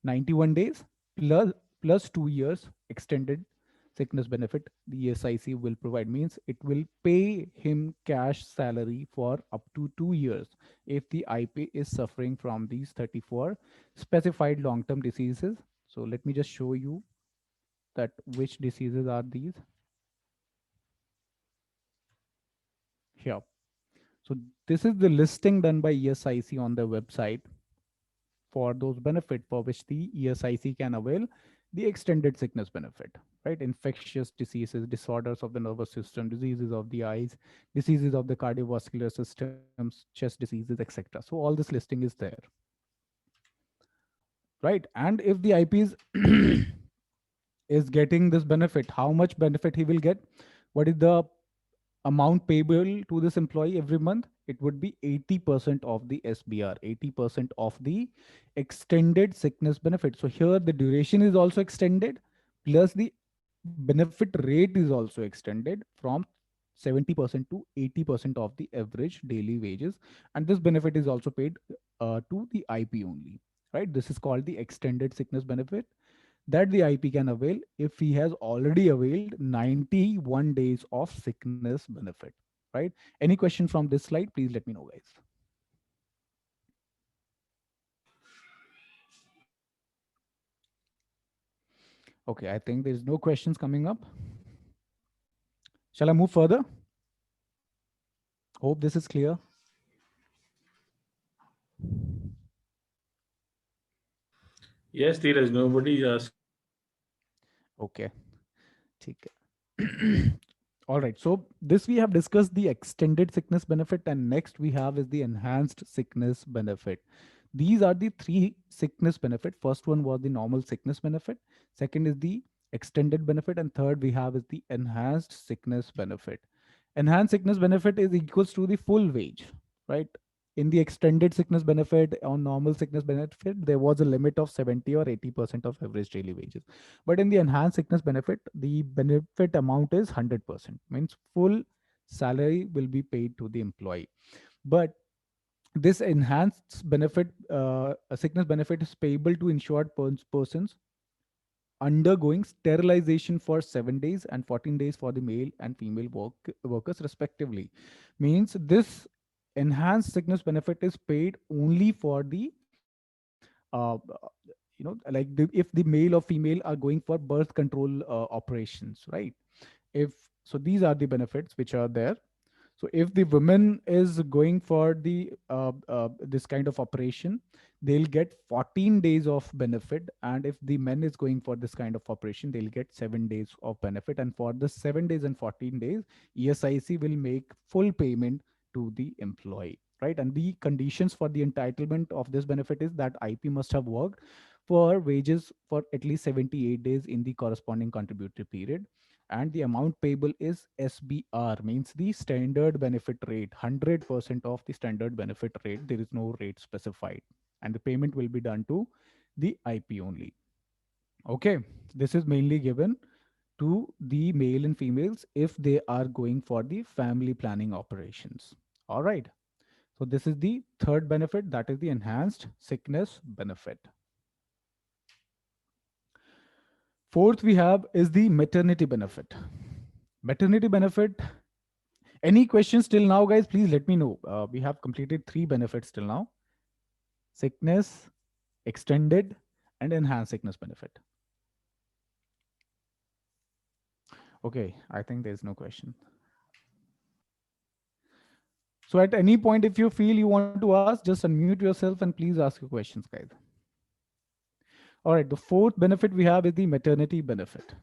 91 days plus 2 years extended sickness benefit the ESIC will provide, means it will pay him cash salary for up to 2 years if the IP is suffering from these 34 specified long-term diseases. So let me just show you that which diseases are these here. So this is the listing done by ESIC on their website for those benefit for which the ESIC can avail the extended sickness benefit, right? Infectious diseases, disorders of the nervous system, diseases of the eyes, diseases of the cardiovascular systems, chest diseases, etc. So all this listing is there, right? And if the IP is getting this benefit, how much benefit he will get? What is the amount payable to this employee every month? It would be 80% of the SBR, 80% of the extended sickness benefit. So here the duration is also extended, plus the benefit rate is also extended from 70% to 80% of the average daily wages. And this benefit is also paid to the IP only, right? This is called the extended sickness benefit that the IP can avail if he has already availed 91 days of sickness benefit, right? Any question from this slide? Please let me know, guys. Okay, I think there's no questions coming up. Shall I move further? Hope this is clear. Yes, Dheeraj, nobody asked. Okay. All right. So this we have discussed the extended sickness benefit, and next we have is the enhanced sickness benefit. These are the three sickness benefit. First one was the normal sickness benefit. Second is the extended benefit, and third we have is the enhanced sickness benefit. Enhanced sickness benefit is equals to the full wage, right? In the extended sickness benefit or normal sickness benefit, there was a limit of 70 or 80% of average daily wages. But in the enhanced sickness benefit, the benefit amount is 100%, means full salary will be paid to the employee. But this enhanced benefit, sickness benefit is payable to insured persons undergoing sterilization for 7 days and 14 days for the male and female workers respectively. Means this enhanced sickness benefit is paid only for the like if the male or female are going for birth control operations, right? If so, these are the benefits which are there. So if the woman is going for the this kind of operation, they'll get 14 days of benefit, and if the man is going for this kind of operation, they'll get 7 days of benefit. And for the 7 days and 14 days, ESIC will make full payment to the employee, right? And the conditions for the entitlement of this benefit is that IP must have worked for wages for at least 78 days in the corresponding contributory period, and the amount payable is SBR, means the standard benefit rate, 100% of the standard benefit rate. There is no rate specified, and the payment will be done to the IP only. Okay, this is mainly given to the male and females if they are going for the family planning operations. All right. So this is the third benefit, that is the enhanced sickness benefit. Fourth we have is the maternity benefit. Maternity benefit. Any questions till now, guys? Please let me know. We have completed 3 benefits till now: sickness, extended, and enhanced sickness benefit. Okay, I think there's no question. So at any point, if you feel you want to ask, just unmute yourself and please ask your questions, guys. All right, the fourth benefit we have is the maternity benefit.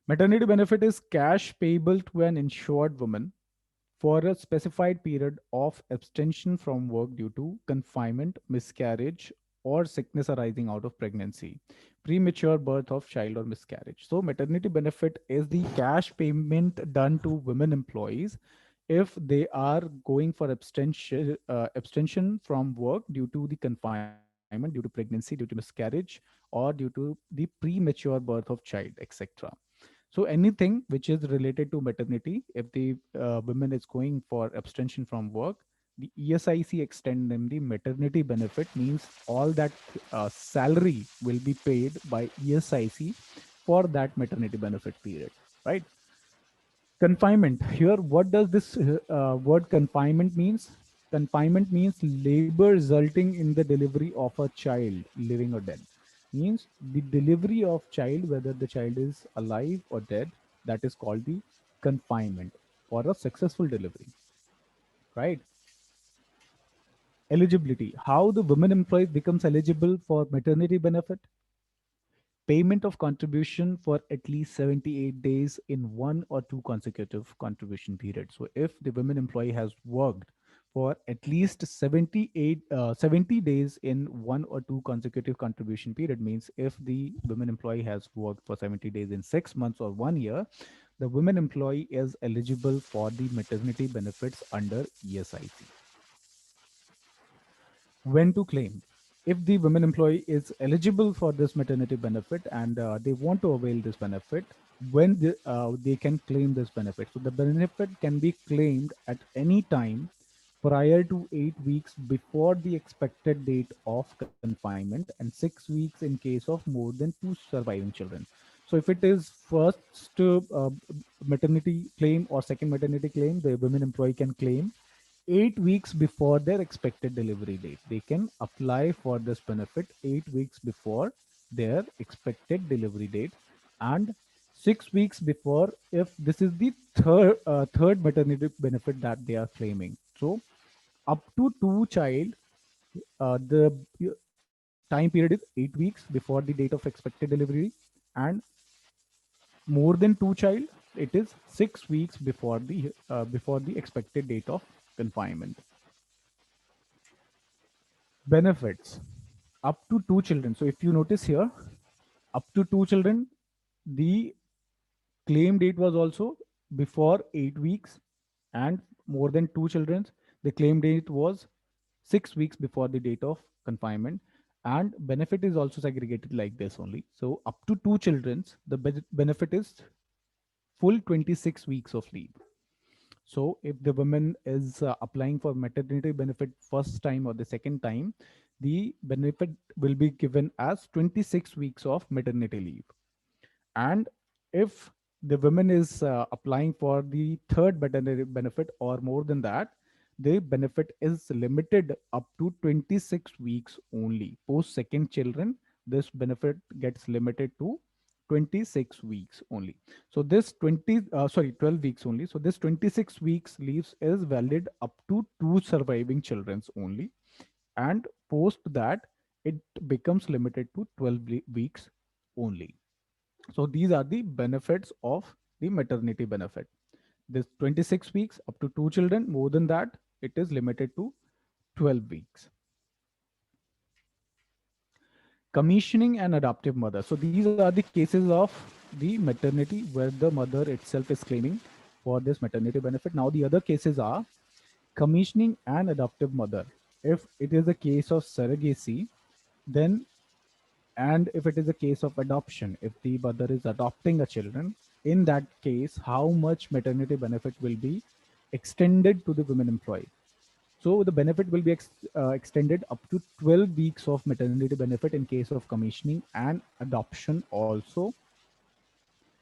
Maternity benefit is cash payable to an insured woman for a specified period of abstention from work due to confinement, miscarriage, or sickness arising out of pregnancy, premature birth of child, or miscarriage. So maternity benefit is the cash payment done to women employees if they are going for abstention from work due to the confinement, due to pregnancy, due to miscarriage, or due to the premature birth of child, etc. So anything which is related to maternity, if the women is going for abstention from work, the ESIC extend them the maternity benefit, means all that salary will be paid by ESIC for that maternity benefit period, right? Confinement. Here, what does this word confinement means? Confinement means labor resulting in the delivery of a child, living or dead. Means the delivery of child, whether the child is alive or dead, that is called the confinement for a successful delivery, right? Eligibility. How the women employee becomes eligible for maternity benefit? Payment of contribution for at least 78 days in one or two consecutive contribution periods. So if the women employee has worked for at least 70 days in one or two consecutive contribution period, means if the women employee has worked for 70 days in 6 months or 1 year, the women employee is eligible for the maternity benefits under ESIC. When to claim? If the women employee is eligible for this maternity benefit and they want to avail this benefit, when they can claim this benefit. So the benefit can be claimed at any time prior to 8 weeks before the expected date of confinement, and 6 weeks in case of more than two surviving children. So if it is first maternity claim or second maternity claim, the women employee can claim 8 weeks before their expected delivery date. They can apply for this benefit 8 weeks before their expected delivery date, and 6 weeks before if this is the third maternity benefit that they are claiming. So up to two child, the time period is 8 weeks before the date of expected delivery, and more than two child, it is 6 weeks before the expected date of confinement. Benefits up to two children. So if you notice here, up to two children, the claim date was also before 8 weeks, and more than two children, the claim date was 6 weeks before the date of confinement. And benefit is also segregated like this only. So up to two children, the benefit is full 26 weeks of leave. So if the woman is applying for maternity benefit first time or the second time, the benefit will be given as 26 weeks of maternity leave. And if the woman is applying for the third maternity benefit or more than that, the benefit is limited up to 26 weeks only. Post second children, this benefit gets limited to 26 weeks only. So this 12 weeks only. So this 26 weeks leaves is valid up to two surviving children's only. And post that, it becomes limited to 12 weeks only. So these are the benefits of the maternity benefit. This 26 weeks up to two children, more than that, it is limited to 12 weeks. Commissioning and adoptive mother. So these are the cases of the maternity where the mother itself is claiming for this maternity benefit. Now the other cases are commissioning and adoptive mother. If it is a case of surrogacy, then, and if it is a case of adoption, if the mother is adopting a children, in that case, how much maternity benefit will be extended to the women employee? So the benefit will be extended up to 12 weeks of maternity benefit in case of commissioning and adoption also.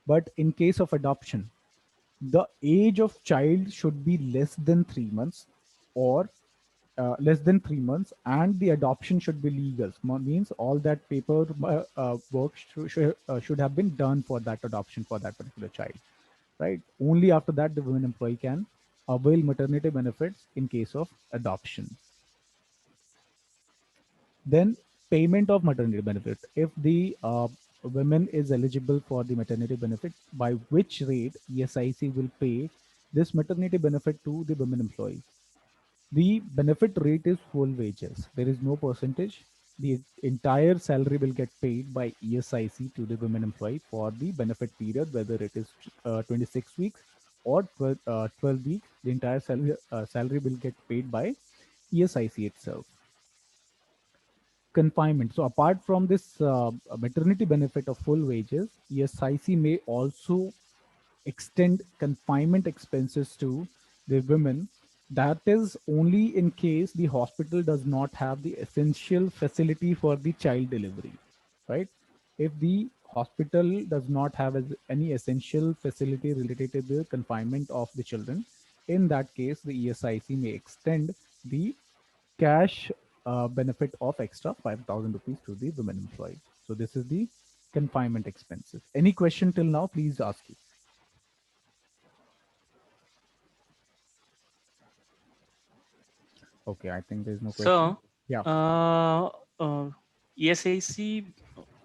But in case of adoption, the age of child should be less than 3 months, or less than 3 months, and the adoption should be legal. Means all that paper work should have been done for that adoption for that particular child, right? Only after that the women employee can avail maternity benefits in case of adoption. Then payment of maternity benefit. If the women is eligible for the maternity benefit, by which rate ESIC will pay this maternity benefit to the women employee? The benefit rate is full wages. There is no percentage. The entire salary will get paid by ESIC to the women employee for the benefit period, whether it is 26 weeks or 12 weeks, the entire salary will get paid by ESIC itself. Confinement. So apart from this maternity benefit of full wages, ESIC may also extend confinement expenses to the women. That is only in case the hospital does not have the essential facility for the child delivery, right? If the hospital does not have any essential facility related to the confinement of the children, in that case, the ESIC may extend the cash benefit of extra 5,000 rupees to the women employees. So this is the confinement expenses. Any question till now, please ask you. Okay, I think there's no question. So, Yeah. uh, ESIC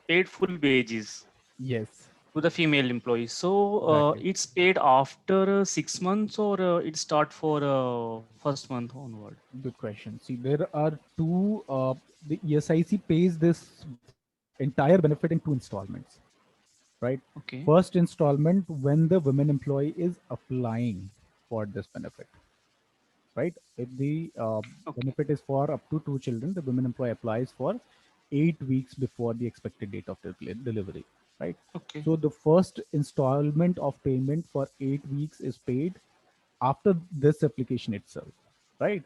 paid full wages Yes, to the female employees. So exactly. it's paid after 6 months, or it start for first month onward. Good question. See, there are two, the ESIC pays this entire benefit in two installments, right? Okay. First installment when the women employee is applying for this benefit, right? If the Okay. benefit is for up to two children, the women employee applies for 8 weeks before the expected date of delivery, right? Okay. So the first installment of payment for 8 weeks is paid after this application itself, right?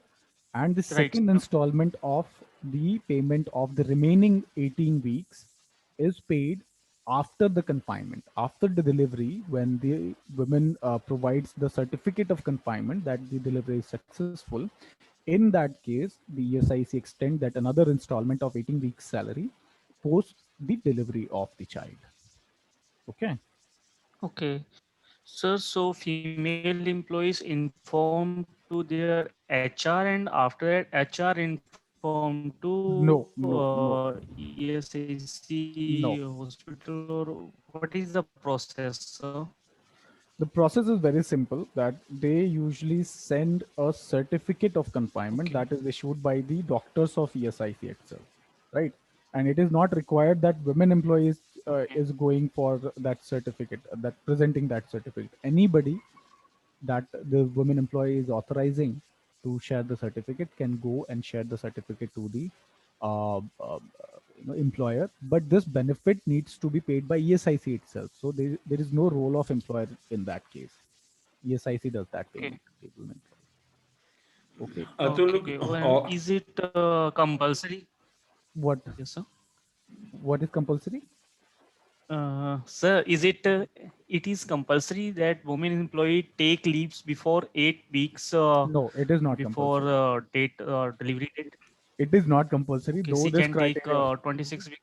And the Right, second sir. installment of the payment of the remaining 18 weeks is paid after the confinement, after the delivery, when the woman provides the certificate of confinement that the delivery is successful. In that case, the ESIC extend that another installment of 18 weeks salary post the delivery of the child. Okay. Okay. Sir, so female employees inform to their HR, and after that HR inform to No, no, no, ESIC no. hospital, or what is the process, sir? The process is very simple that they usually send a certificate of Okay. confinement that is issued by the doctors of ESIC itself, right? And it is not required that women employees Okay. is going for that certificate, that presenting that certificate. Anybody that the women employee is authorizing to share the certificate can go and share the certificate to the uh, uh, employer, but this benefit needs to be paid by ESIC itself. So there is no role of employer in that case. ESIC does that Okay. payment to the women employee. Okay. Okay. Atul, Okay. Oh, and is it compulsory? What Yes, sir. what is compulsory? Sir, is it it is compulsory that women employee take leaves before 8 weeks No, it is not before compulsory. date delivery date? It is not compulsory, Okay, though she this can take criteria. 26 weeks.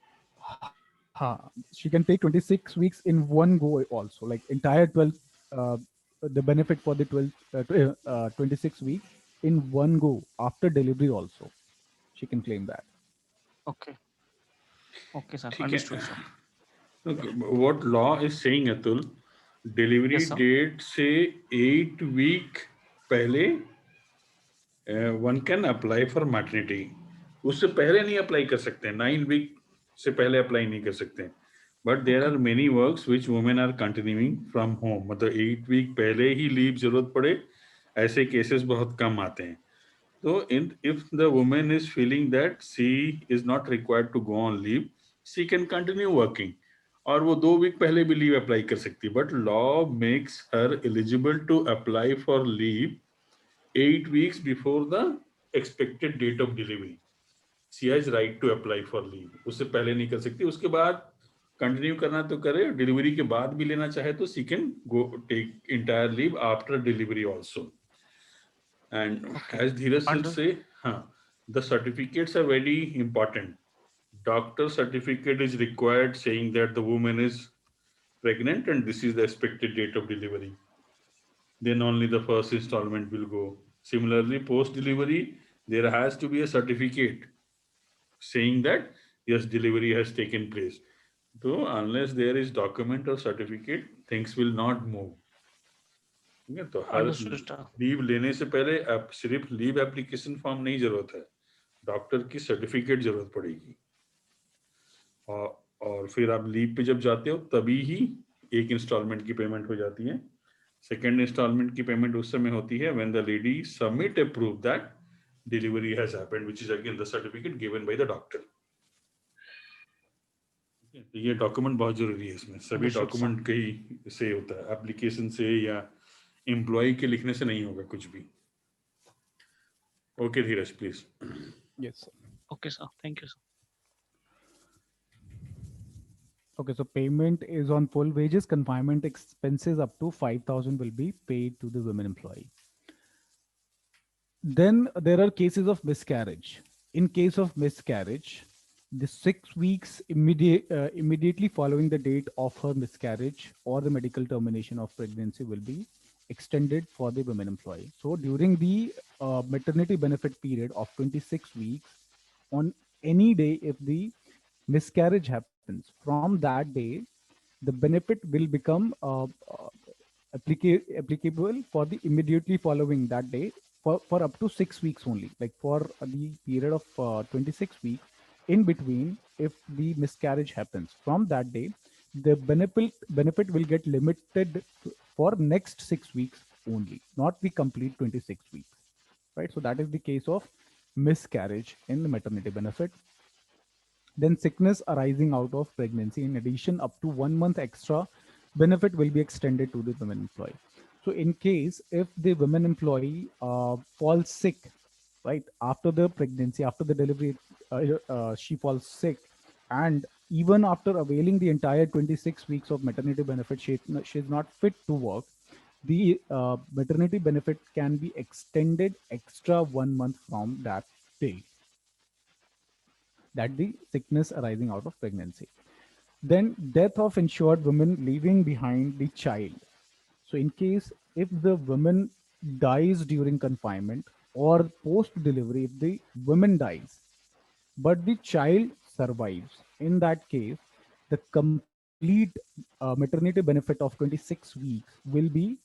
She can take 26 weeks in one go also, like entire 12, uh, the benefit for the 12, 26 weeks in one go after delivery also. She can claim that. Okay, okay, sir. ठीक है. Understood, sir. Okay, what law is saying, Atul, Yes, delivery sir. Date से 8 week पहले one can apply for maternity. उससे पहले नहीं apply कर सकते, 9 week से पहले अप्लाई नहीं कर सकते. But there Okay, are many works which women are continuing from home. मतलब 8 week पहले ही लीव जरूरत पड़े, ऐसे केसेस बहुत कम आते हैं. So, if the woman is feeling that she is not required to go on leave, she can continue working. और वो 2 week पहले भी लीव अप्लाई कर सकती है. But law makes her eligible to apply for leave 8 weeks before the expected date of delivery. She has right to apply for leave. उससे पहले नहीं कर सकती. उसके बाद कंटिन्यू करना तो करे, डिलीवरी के बाद भी लेना चाहे तो she can go take entire leave after delivery also. And okay. as Dheeraj will Under say, the certificates are very important. Doctor certificate is required saying that the woman is pregnant and this is the expected date of delivery. Then only the first installment will go. Similarly, post delivery, there has to be a certificate saying that yes, delivery has taken place. So, unless there is document or certificate, things will not move. ठीक है, तो हर understood, sir. Leave लेने से पहले आप सिर्फ leave application form नहीं जरूरत है, डॉक्टर की सर्टिफिकेट जरूरत पड़ेगी. और फिर आप लीव पे जब जाते हो तभी ही एक इंस्टॉलमेंट की पेमेंट हो जाती है. सेकेंड इंस्टॉलमेंट की पेमेंट उस समय होती है when the lady submit A proof that delivery has happened which is again the certificate given by the doctor. तो ये डॉक्यूमेंट बहुत जरूरी है, इसमें सभी Understood, sir. डॉक्यूमेंट कहीं से होता है, एप्लीकेशन से या एम्प्लॉय के लिखने से नहीं होगा कुछ भी। Okay Dheeraj please. Yes. Okay, sir. Thank you, sir. Okay, so payment is on full wages. Confinement expenses up to 5,000 will be paid to the women employee. Then there are cases of miscarriage. In case of miscarriage, the 6 weeks immediately following the date of her miscarriage or the medical termination of pregnancy will be extended for the women employee. So during the maternity benefit period of 26 weeks, on any day if the miscarriage happens, from that day, the benefit will become applicable for the immediately following that day for up to 6 weeks only, like for the period of 26 weeks. In between, if the miscarriage happens, from that day, the benefit will get limited for next 6 weeks only, not the complete 26 weeks, right? So that is the case of miscarriage in the maternity benefit. Then sickness arising out of pregnancy, in addition, up to 1 month extra benefit will be extended to the women employee. So in case if the women employee falls sick, right, after the pregnancy, after the delivery, she falls sick, and even after availing the entire 26 weeks of maternity benefit, she's not fit to work, the maternity benefit can be extended extra 1 month from that day, that the sickness arising out of pregnancy. Then death of insured woman leaving behind the child. So in case if the woman dies during confinement or post delivery, if the woman dies but the child survives, in that case the complete maternity benefit of 26 weeks will be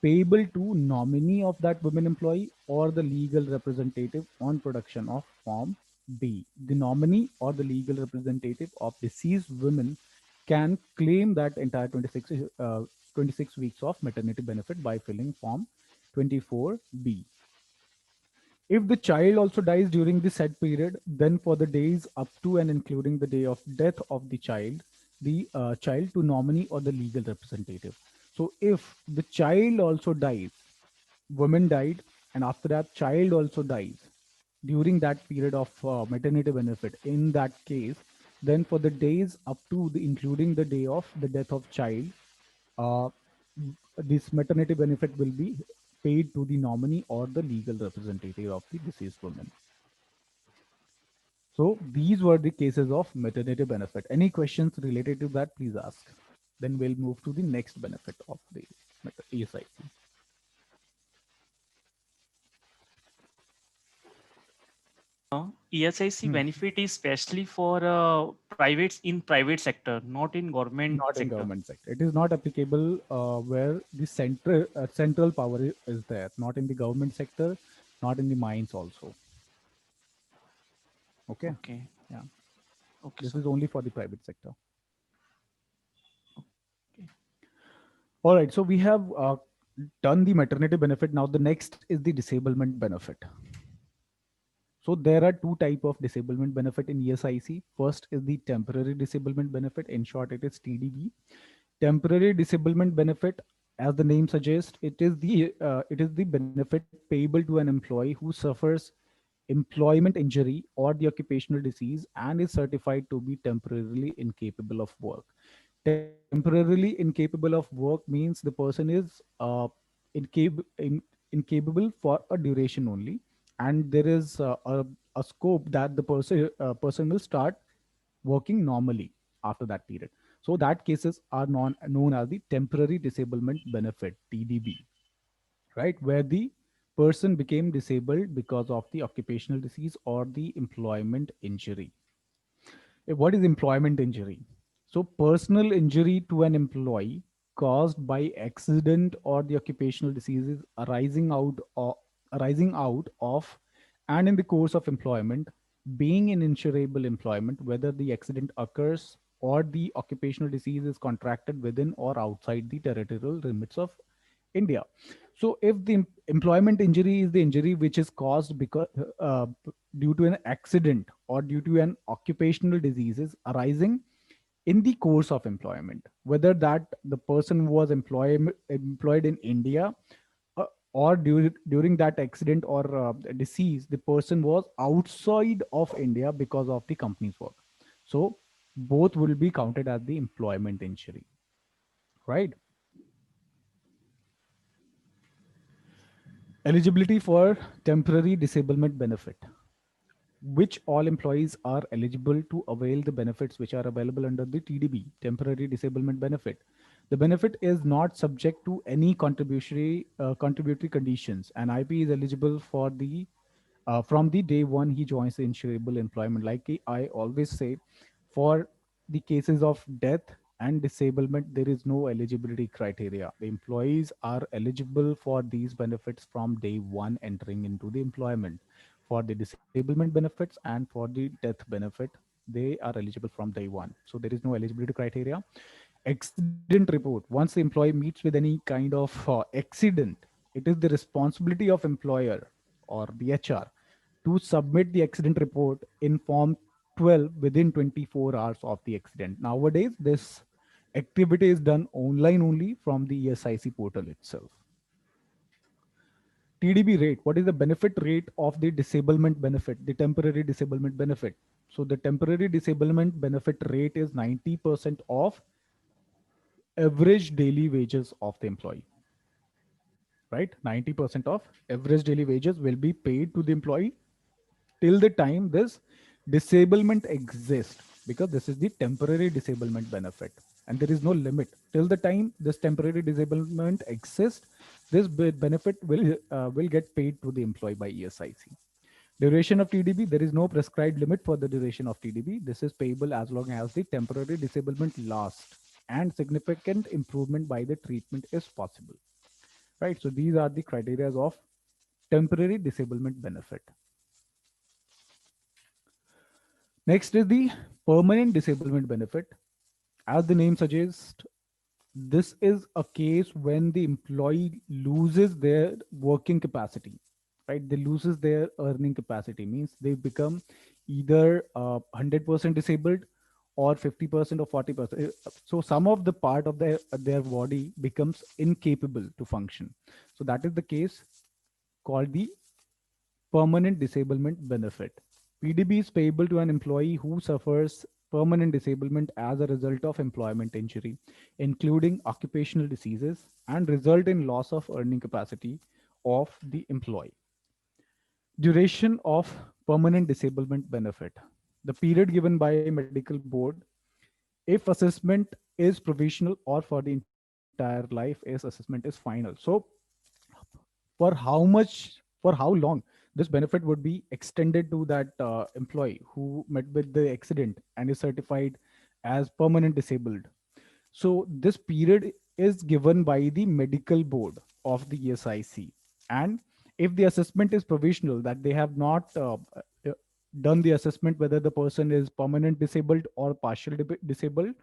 payable to nominee of that women employee or the legal representative on production of Form B. The nominee or the legal representative of deceased women can claim that entire 26 weeks of maternity benefit by filling Form 24B. If the child also dies during the said period, then for the days up to and including the day of death of the child to nominee or the legal representative. So if the child also dies, woman died, and after that child also dies during that period of maternity benefit, in that case, then for the days up to the including the day of the death of child, uh, this maternity benefit will be paid to the nominee or the legal representative of the deceased woman. So these were the cases of maternity benefit. Any questions related to that, please ask. Then we'll move to the next benefit of the ESIC. ESIC Hmm. benefit is specially for privates in private sector, not in government Not in sector. government sector. It is not applicable where the central power is there. Not in the government sector, not in the mines also. Okay. Okay. Yeah. Okay, This sir. is only for the private sector. Okay. All right. So we have done the maternity benefit. Now the next is the disablement benefit. So there are two type of disablement benefit in ESIC. First is the temporary disablement benefit. In short, it is TDB. Temporary disablement benefit, as the name suggests, it is the benefit payable to an employee who suffers employment injury or the occupational disease and is certified to be temporarily incapable of work. Temporarily incapable of work means the person is incapable for a duration only, and there is a scope that the person will start working normally after that period. So that cases are known as the temporary disablement benefit, TDB, right? Where the person became disabled because of the occupational disease or the employment injury. What is employment injury? So personal injury to an employee caused by accident or the occupational diseases arising out of and in the course of employment, being in insurable employment, whether the accident occurs or the occupational disease is contracted within or outside the territorial limits of India. So if the employment injury is the injury which is caused because due to an accident or due to an occupational diseases arising in the course of employment, whether that the person was employed in India, or during that accident or disease, the person was outside of India because of the company's work. So both will be counted as the employment injury, right? Eligibility for temporary disablement benefit, which all employees are eligible to avail the benefits which are available under the TDB, temporary disablement benefit. The benefit is not subject to any contributory conditions, and IP is eligible for the from the day one he joins the insurable employment. Like I always say, for the cases of death and disablement, there is no eligibility criteria. The employees are eligible for these benefits from day one entering into the employment. For the disablement benefits and for the death benefit, they are eligible from day one. So there is no eligibility criteria. Accident report, once the employee meets with any kind of accident, it is the responsibility of employer or the HR to submit the accident report in form 12 within 24 hours of the accident. Nowadays, this activity is done online only from the ESIC portal itself. TDB rate, what is the benefit rate of the disablement benefit, the temporary disablement benefit? So the temporary disablement benefit rate is 90% of average daily wages of the employee, right? 90% of average daily wages will be paid to the employee till the time this disablement exists, because this is the temporary disablement benefit and there is no limit. Till the time this temporary disablement exists, this benefit will get paid to the employee by ESIC. Duration of TDB, there is no prescribed limit for the duration of TDB. This is payable as long as the temporary disablement lasts and significant improvement by the treatment is possible, right? So these are the criteria of temporary disablement benefit. Next is the permanent disablement benefit. As the name suggests, this is a case when the employee loses their working capacity, right? They loses their earning capacity, means they become either 100% disabled or 50% or 40%. So some of the part of their body becomes incapable to function. So that is the case called the permanent disablement benefit. PDB is payable to an employee who suffers permanent disablement as a result of employment injury, including occupational diseases, and result in loss of earning capacity of the employee. Duration of permanent disablement benefit. The period given by medical board, if assessment is provisional or for the entire life, is assessment is final. So for how much, for how long this benefit would be extended to that employee who met with the accident and is certified as permanent disabled. So this period is given by the medical board of the ESIC. And if the assessment is provisional, that they have not uh, done the assessment whether the person is permanent disabled or partial disabled,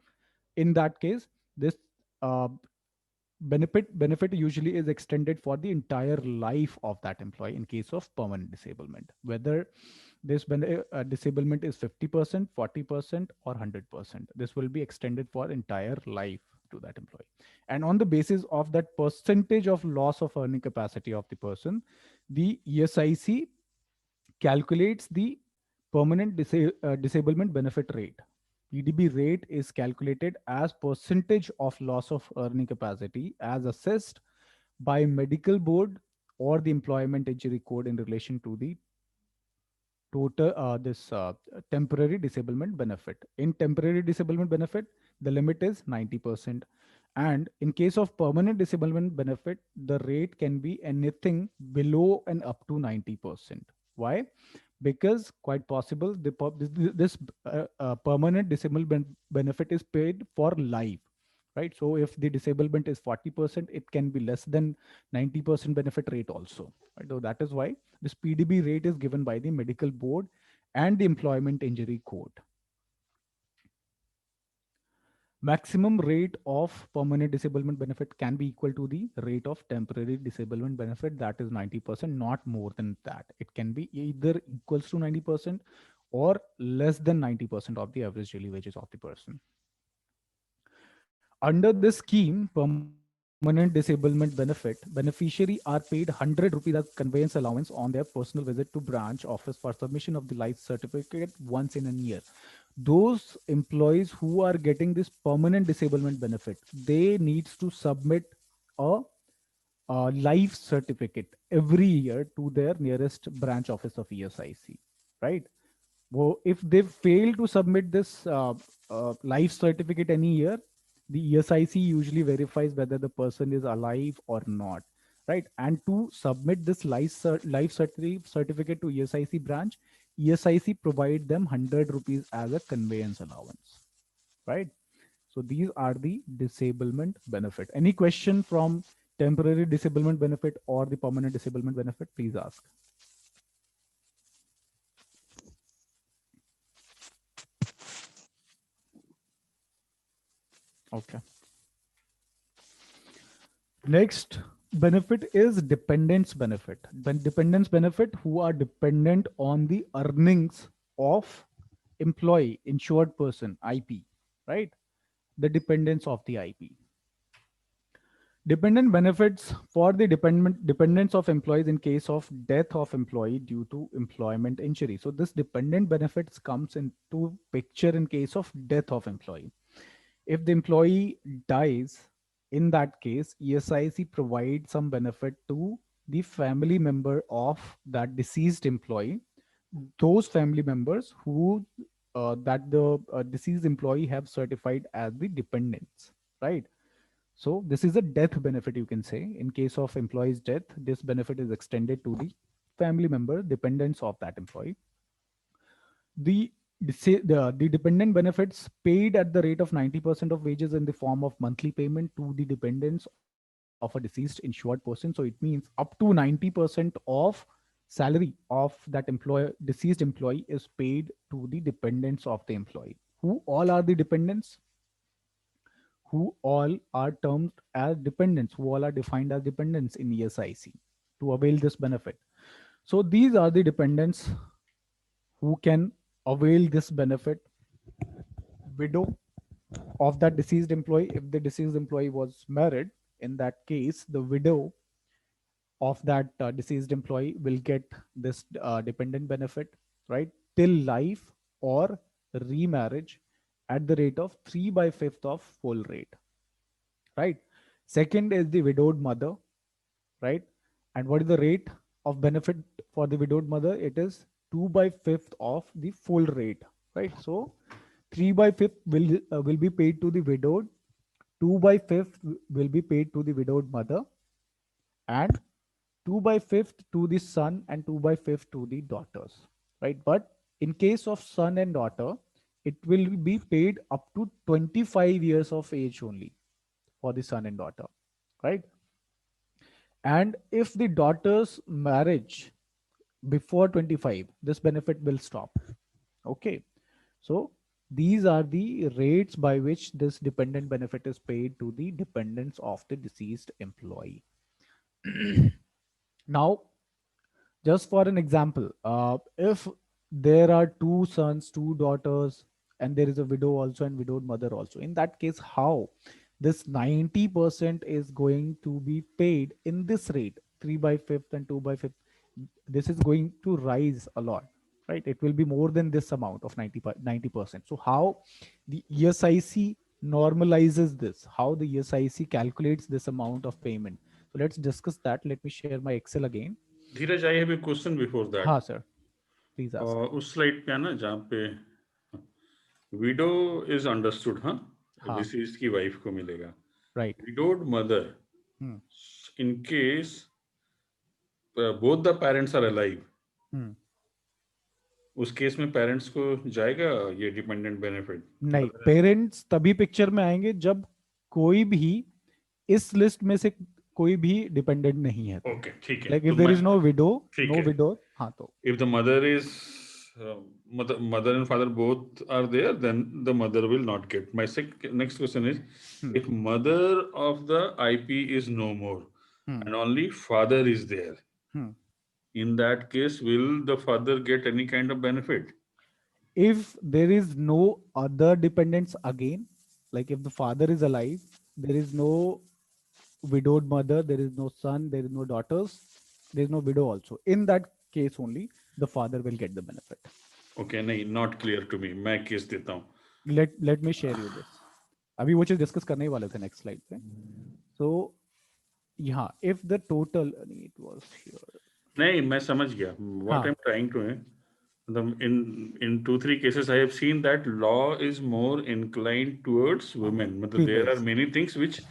in that case, this uh, benefit usually is extended for the entire life of that employee in case of permanent disablement, whether this disablement is 50%, 40%, or 100%. This will be extended for entire life to that employee. And on the basis of that percentage of loss of earning capacity of the person, the ESIC calculates the permanent disablement benefit rate. PDB rate is calculated as percentage of loss of earning capacity as assessed by medical board or the employment injury code in relation to the total this temporary disablement benefit. In temporary disablement benefit, the limit is 90%. And in case of permanent disablement benefit, the rate can be anything below and up to 90%. Why? Because quite possible this permanent disablement benefit is paid for life, right? So if the disablement is 40%, it can be less than 90% benefit rate also, right? So that is why this PDB rate is given by the medical board and the employment injury code. maximum rate of permanent disablement benefit can be equal to the rate of temporary disablement benefit, that is 90%, not more than that. It can be either equals to 90% or less than 90% of the average daily wages of the person. Under this scheme, permanent disablement benefit, beneficiary are paid 100 rupees as conveyance allowance on their personal visit to branch office for submission of the life certificate once in a year. Those employees who are getting this permanent disablement benefit, they needs to submit a, a life certificate every year to their nearest branch office of ESIC, right? Well, if they fail to submit this life certificate any year, the ESIC usually verifies whether the person is alive or not, right? And to submit this certificate to ESIC branch, ESIC provide them 100 rupees as a conveyance allowance, right? So these are the disablement benefit. Any question from temporary disablement benefit or the permanent disablement benefit, please ask. Okay. Next benefit is dependence benefit. When dependence benefit, who are dependent on the earnings of employee, insured person, IP, right? The dependence of the IP. Dependent benefits for the dependents of employees in case of death of employee due to employment injury. So this dependent benefits comes into picture in case of death of employee. If the employee dies, in that case, ESIC provides some benefit to the family member of that deceased employee, those family members who that the deceased employee have certified as the dependents, right? So this is a death benefit, you can say. In case of employee's death, this benefit is extended to the family member, dependents of that employee. The dependent benefits paid at the rate of 90% of wages in the form of monthly payment to the dependents of a deceased insured person. So it means up to 90% of salary of that deceased employee is paid to the dependents of the employee. Who all are the dependents? Who all are termed as dependents, who all are defined as dependents in ESIC to avail this benefit. So these are the dependents who can avail this benefit. Widow of that deceased employee, if the deceased employee was married, in that case, the widow of that deceased employee will get this dependent benefit, right, till life or remarriage at the rate of 3 by 5th of full rate, right? Second is the widowed mother, right? And what is the rate of benefit for the widowed mother? It is 2 by 5th of the full rate, right? So 3 by 5th will be paid to the widowed, 2 by 5th will be paid to the widowed mother, and 2 by 5th to the son and 2 by 5th to the daughters, right? But in case of son and daughter, it will be paid up to 25 years of age only for the son and daughter, right? And if the daughter's marriage before 25, this benefit will stop. Okay. So these are the rates by which this dependent benefit is paid to the dependents of the deceased employee. Now, just for an example, if there are two sons, two daughters, and there is a widow also and widowed mother also, in that case, how this 90% is going to be paid in this rate, 3 by 5th and 2 by 5th, this is going to rise a lot, right? It will be more than this amount of 90%. So how the ESIC normalizes this, how the ESIC calculates this amount of payment. So let's discuss that. Let me share my Excel again. Dheeraj, I have a question before that. हाँ sir, please ask. उस slide पे है ना जहाँ पे widow is understood, हाँ, deceased की wife को मिलेगा, right? Widowed mother, in case both the parents are alive, उस केस में पेरेंट्स को जाएगा ये डिपेंडेंट बेनिफिट? नहीं, पेरेंट्स तभी पिक्चर में आएंगे जब कोई भी इस लिस्ट में से कोई भी डिपेंडेंट नहीं है। ओके, ठीक है। Like if there is no widow, हाँ, तो if the mother is mother and father both are there, then the mother will not get. My next question is, if mother of the IP is no more and only father is there, in that case, will the father get any kind of benefit? If there is no other dependents again, like if the father is alive, there is no widowed mother, there is no son, there is no daughters, there is no widow also. In that case only, the father will get the benefit. Okay, नहीं, not clear to me. मैं case देता हूँ. Let me share you this. अभी वो चीज discuss करने ही वाले थे नेक्स्ट स्लाइड पे. So yeah, if the total, it was here. नहीं, मैं समझ गया. What I'm trying to in 2-3 cases I have seen that law is more inclined towards women. मतलब there are many things which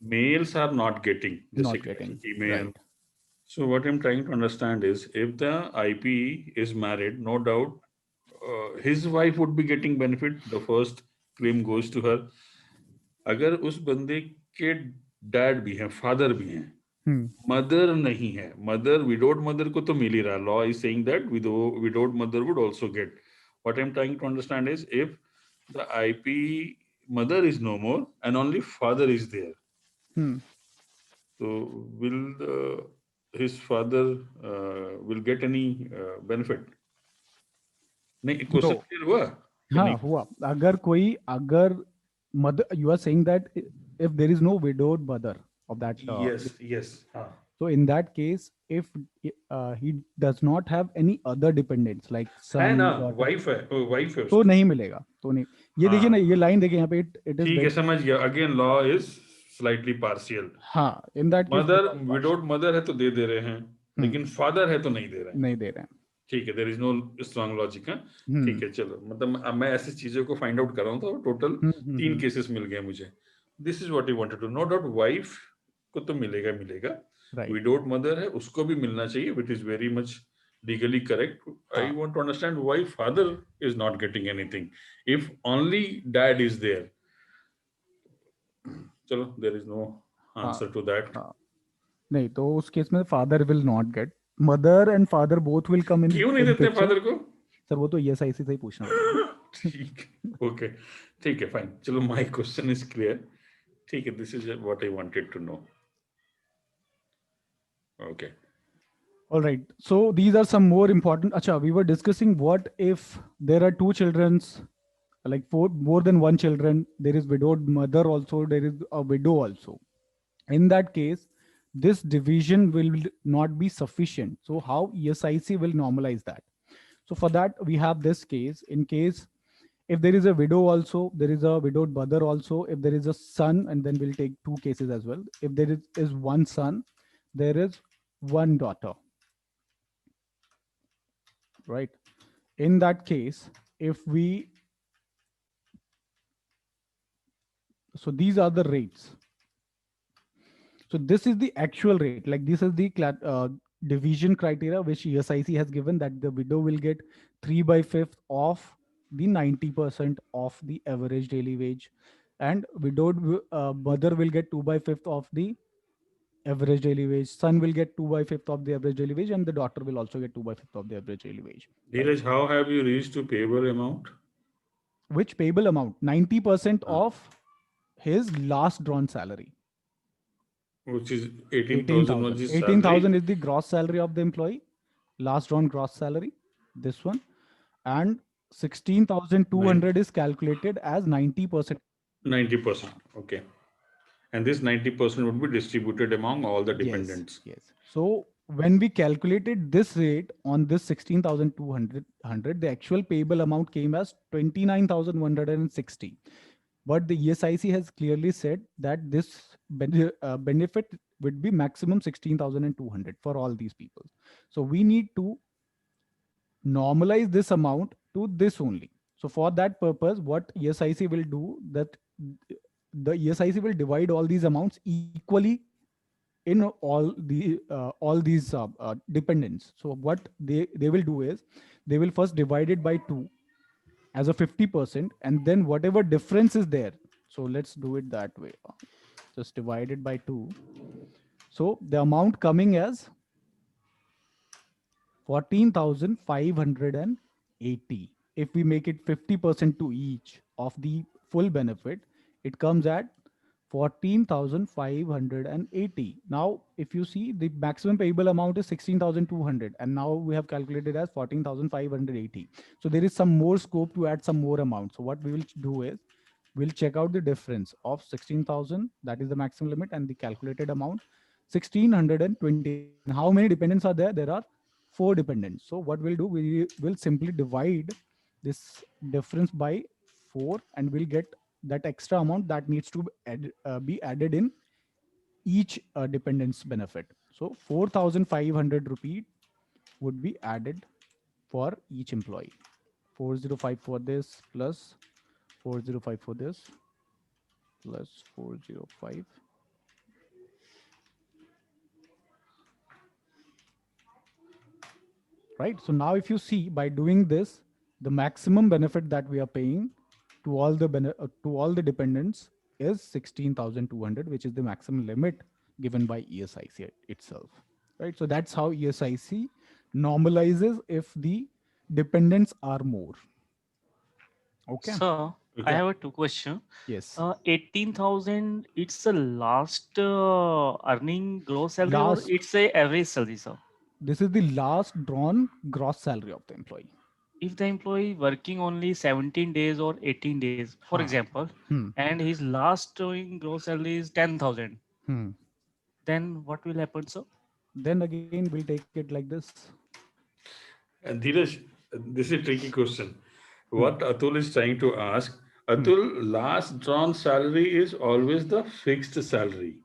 males are not getting. Not getting. Female. Right. So what I'm trying to understand is, if the IP is married, no doubt his wife would be getting benefit. The first claim goes to her. अगर उस बंदे के dad भी हैं, father भी हैं, mother नहीं है, मदर, विडोड मदर को तो मिल ही रहा. Law is saying that widowed mother would also get. What I am trying to understand is, if the IP mother is no more and only father is there, so will his father will get any benefit? नहीं, question clear हुआ? हाँ हुआ. अगर mother, you are saying that if there is no widowed mother of that, yes. so in that case, if he does not have any other dependents like son, है ना, daughter, wife है तो उसकी. नहीं मिलेगा. तो नहीं, ये देखिए ना, ये लाइन देखिए यहाँ पे, it is ठीक है, समझ गया. Again law is slightly partial. हाँ, in that case mother, widowed mother है तो दे रहे हैं, लेकिन फादर है तो नहीं दे रहे हैं. नहीं दे रहे हैं. ठीक है, there is no strong logic है. ठीक है, चलो. मतलब अब मैं ऐसी चीजों को फाइंड आउट कर रहा हूँ, तो टोटल 3 केसेस मिल गए मुझे. This is what I wanted to know. Doubt wife को तो मिलेगा. विडोड मदर है, उसको भी मिलना चाहिए, which is very much legally correct. I want to understand why father is not getting anything if only dad is there. चलो, there is no answer to that. नहीं, तो उस केस में father will not get. Mother and father both will come in. क्यों नहीं देते father को? Sir वो तो ESIC से ही पूछना होगा. ठीक, ओके, ठीक है, फाइन. चलो, माय क्वेश्चन इज क्लियर. ठीक है, this is what I wanted to know. Okay. All right. So these are some more important. Acha, we were discussing what if there are 2 children's, like more than 1 children. There is widowed mother also. There is a widow also. In that case, this division will not be sufficient. So how ESIC will normalize that? So for that, we have this case. In case if there is a widow also, there is a widowed mother also. If there is a son, and then we'll take 2 cases as well. If there is 1 son, there is 1 daughter. Right. In that case, if we, so these are the rates. So this is the actual rate. Like this is the division criteria which ESIC has given, that the widow will get 3/5 of the 90% of the average daily wage, and widowed mother will get 2/5 of the average daily wage. Son will get 2/5 of the average daily wage, and the daughter will also get 2/5 of the average daily wage. Dheeraj, how have you reached to payable amount? Which payable amount? 90% of his last drawn salary. Which is 18,000. 18,000 is the gross salary of the employee. Last drawn gross salary. This one. And 16,200 is calculated as 90%. 90%. Okay. And this 90% would be distributed among all the dependents. Yes. So when we calculated this rate on this 16,200, the actual payable amount came as 29,160. But the ESIC has clearly said that this benefit would be maximum 16,200 for all these people. So we need to normalize this amount to this only. So for that purpose, what ESIC will do, that the ESIC will divide all these amounts equally in all these dependents. So what they will do is, they will first divide it by 2 as a 50%, and then whatever difference is there. So let's do it that way. Just divide it by 2. So the amount coming as 14,580. if we make it 50% to each of the full benefit, it comes at 14,580. Now, if you see, the maximum payable amount is 16,200, and now we have calculated as 14,580. So there is some more scope to add some more amount. So what we will do is we'll check out the difference of 16,000, that is the maximum limit, and the calculated amount 1,629. And how many dependents are there? There are 4 dependents. So what we'll do, we will simply divide this difference by 4, and we'll get that extra amount that needs to be added in each dependent's benefit. So 4,500 rupee would be added for each employee. 405 for this plus 405 for this plus 405. Right. So now if you see, by doing this, the maximum benefit that we are paying to all the to all the dependents is 16,200, which is the maximum limit given by ESIC itself. Right. So that's how ESIC normalizes if the dependents are more. Okay. So I have a two question. Yes. 18,000, it's the last earning gross salary or Last, it's a average salary, sir? this is the last drawn gross salary of the employee. If the employee working only 17 days or 18 days, for example, and his last drawing gross salary is 10,000, then what will happen, sir? Then again, we'll take it like this. And Dheeraj, this is a tricky question. What Atul is trying to ask, Atul, last drawn salary is always the fixed salary.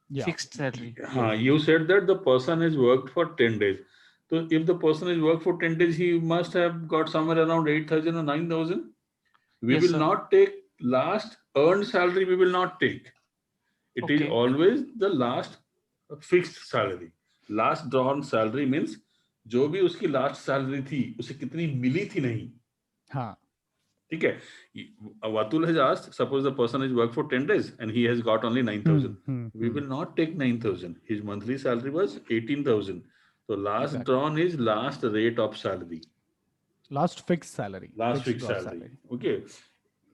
Yeah. Fixed salary. You said that the person has worked for 10 days. So if the person has worked for 10 days, he must have got somewhere around 8,000 or 9,000. We Yes, will sir. not take last earned salary, we will not take. It is Okay. always the last fixed salary. Last drawn salary means जो भी उसकी last salary थी उसे कितनी मिली थी नहीं. हाँ. ठीक है. Vatul has asked, suppose the person has worked for 10 days and he has got only 9,000. We will not take 9,000. His monthly salary was 18,000. So last drawn is last rate of salary. Last fixed salary. Last fixed salary. Okay.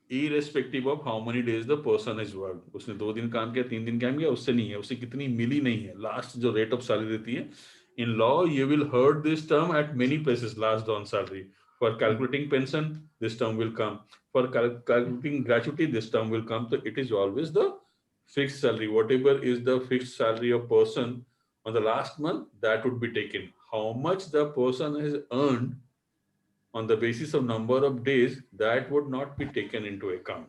Irrespective of how many days the person has worked. उसने 2 दिन काम किया, 3 दिन काम किया, उससे नहीं है, उसे कितनी मिली नहीं है. Last जो rate of salary रहती है. In law, you will heard this term at many places, last drawn salary. For calculating pension, this term will come. For calculating gratuity, this term will come. So it is always the fixed salary. Whatever is the fixed salary of person on the last month, that would be taken. How much the person has earned on the basis of number of days, that would not be taken into account.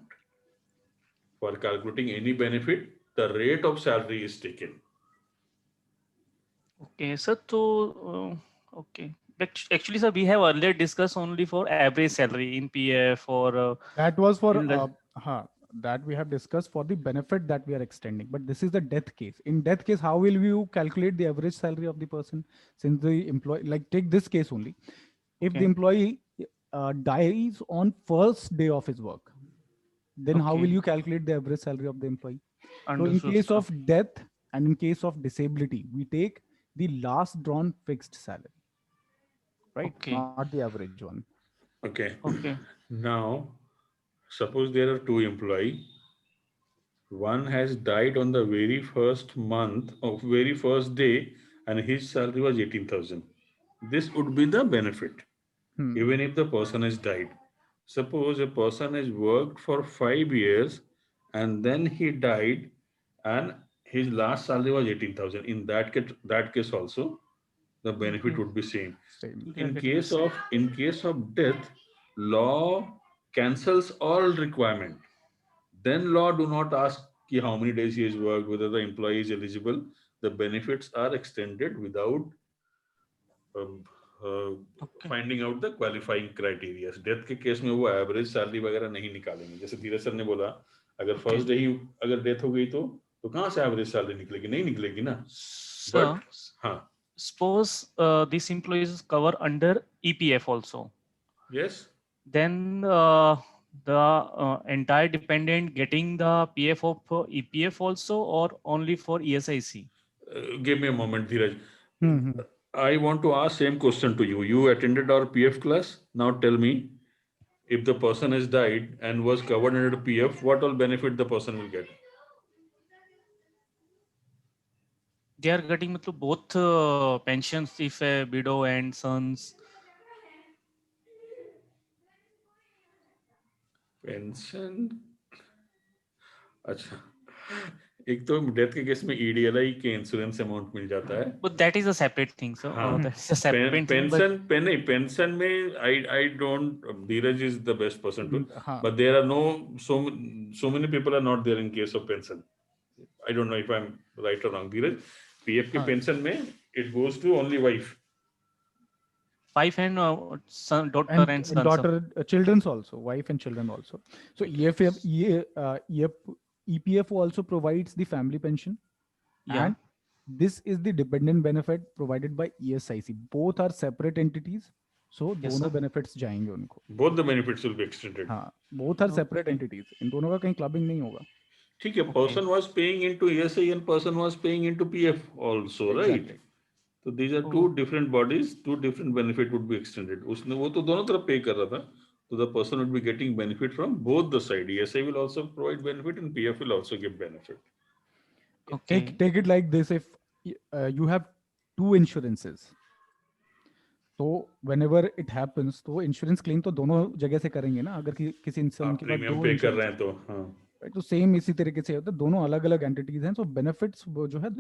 For calculating any benefit, the rate of salary is taken. Okay, sir. So, okay. Actually, sir, we have earlier discussed only for average salary in PF or that was for that we have discussed for the benefit that we are extending. But this is the death case. In death case, how will you calculate the average salary of the person? Since the employee, like take this case only. If the employee dies on first day of his work, then how will you calculate the average salary of the employee? Understood, so in case sir. of death and in case of disability, we take the last drawn fixed salary, right? Okay. Not the average one. Okay. Okay. Now, suppose there are 2 employees. One has died on the very first month of very first day and his salary was 18,000. This would be the benefit, even if the person has died. Suppose a person has worked for 5 years and then he died and his last salary was 18,000. In that case also, the benefit would be same. In case of death, law cancels all requirement. Then law do not ask how many days he has worked, whether the employee is eligible. The benefits are extended without finding out the qualifying criteria. Death के case में वो average salary वगैरह नहीं निकालेंगे. जैसे धीरज sir ने बोला, अगर first day ही अगर death हो गई तो कहाँ से average salary निकलेगी? नहीं निकलेगी ना. Sir, suppose these employees cover under EPF also. Yes. Then the entire dependent getting the PF of EPF also or only for ESIC? Give me a moment, Dheeraj. I want to ask same question to you. You attended our PF class. Now tell me, if the person has died and was covered under PF, what all benefit the person will get? They are getting both pensions if a widow and sons. Pension, अच्छा, एक तो death के case में ईडीएलआई के insurance amount मिल जाता है, But that is a separate thing, so हाँ, that's a separate thing. But pension में I don't, Dheeraj is the best person to, हाँ, but there are so many people are not there in case of pension. I don't know if I'm right or wrong, Dheeraj. PF के pension में it goes to only wife. wife and son, daughter and son. daughter, children's also, wife and children also. So EPF also provides the family pension, and this is the dependent benefit provided by ESIC. Both are separate entities, so दोनों benefits जाएंगे उनको. Both the benefits will be extended. हाँ, both are separate entities. इन दोनों का कहीं clubbing नहीं होगा. ठीक है, person was paying into ESI and person was paying into PF also, right? So these are two different bodies, two different benefit would be extended. उसने वो तो दोनों तरफ pay कर रहा था, so the person would be getting benefit from both the side. ESI will also provide benefit and PF will also give benefit. Okay. Take it like this: if you have two insurances, तो whenever it happens, तो insurance claim तो दोनों जगह से करेंगे ना. अगर किसी इंसान के पास प्रीमियम दो पे कर insurance रहे हैं तो हाँ, right, तो सेम इसी तरीके से होता है. दोनों अलग अलग एंटिटीज हैं, तो बेनिफिट्स वो जो है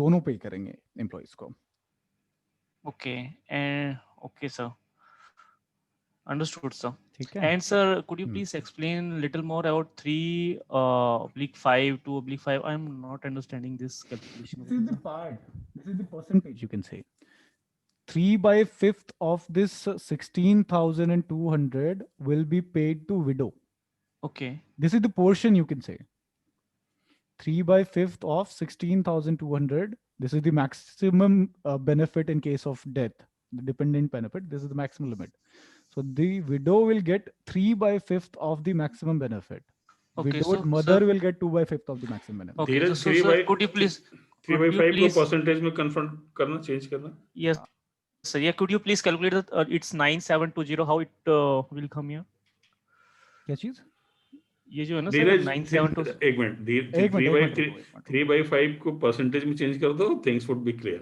दोनों पे करेंगे एम्प्लॉइज को. Okay, and okay, sir. Understood, sir. ठीक है. And sir, could you please explain a little more about 3/5 2/5? I'm not understanding this calculation. This is the part. This is the percentage, you can say. 3/5 of this 16,200 will be paid to widow. Okay. This is the portion, you can say. 3/5 of 16,200. This is the maximum benefit in case of death. The dependent benefit. This is the maximum limit. So the widow will get 3/5 of the maximum benefit. Okay, Widowed so, mother sir, will get 2/5 of the maximum benefit. Okay, Dheeraj, so sir, could you please 3/5 को please- percentage में convert करना, change करना. Yes, sir. Yeah, could you please calculate that it's 9720, how it will come here? क्या चीज? ये जो है ना सर धीरज 972 एक मिनट 3/5 को परसेंटेज में चेंज कर दो, थिंग्स वुड बी क्लियर.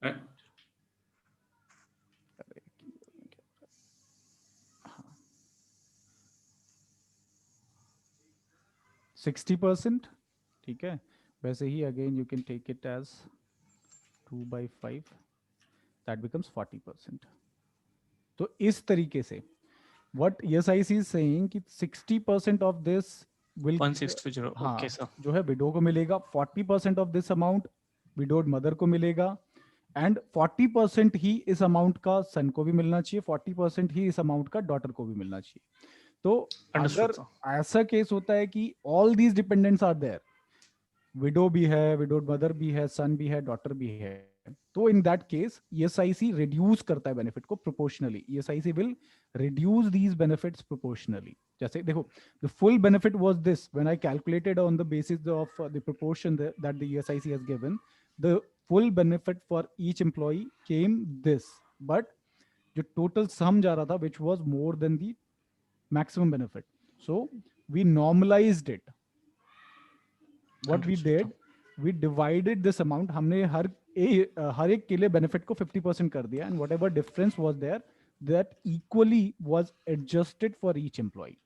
हाँ. 60%. ठीक है. वैसे ही again you can take it as 2/5. That becomes 40%. तो इस तरीके से what ESIC is saying कि 60% of this will 1620. हाँ, Okay, sir. जो है विडो को मिलेगा. 40% of this amount widowed mother को मिलेगा, एंड 40% ही इस अमाउंट का सन को भी मिलना चाहिए, 40% ही इस अमाउंट का डॉटर को भी मिलना चाहिए. तो अगर ऐसा केस होता है कि all these dependents are there, widow भी है, विडोड मदर भी है, सन भी है, डॉटर भी है, तो in that case ESIC reduce करता है बेनिफिट को proportionally. ESIC will reduce these benefits proportionally. जैसे देखो, the full benefit was this when I calculated on the basis of the proportion that the ESIC has given. The full benefit for each employee came this, but जो total sum जा रहा था which was more than the maximum benefit, so we normalized it. What we did, we divided this amount. हमने हर एक के लिए benefit को 50% कर दिया, and whatever difference was there, that equally was adjusted for each employee,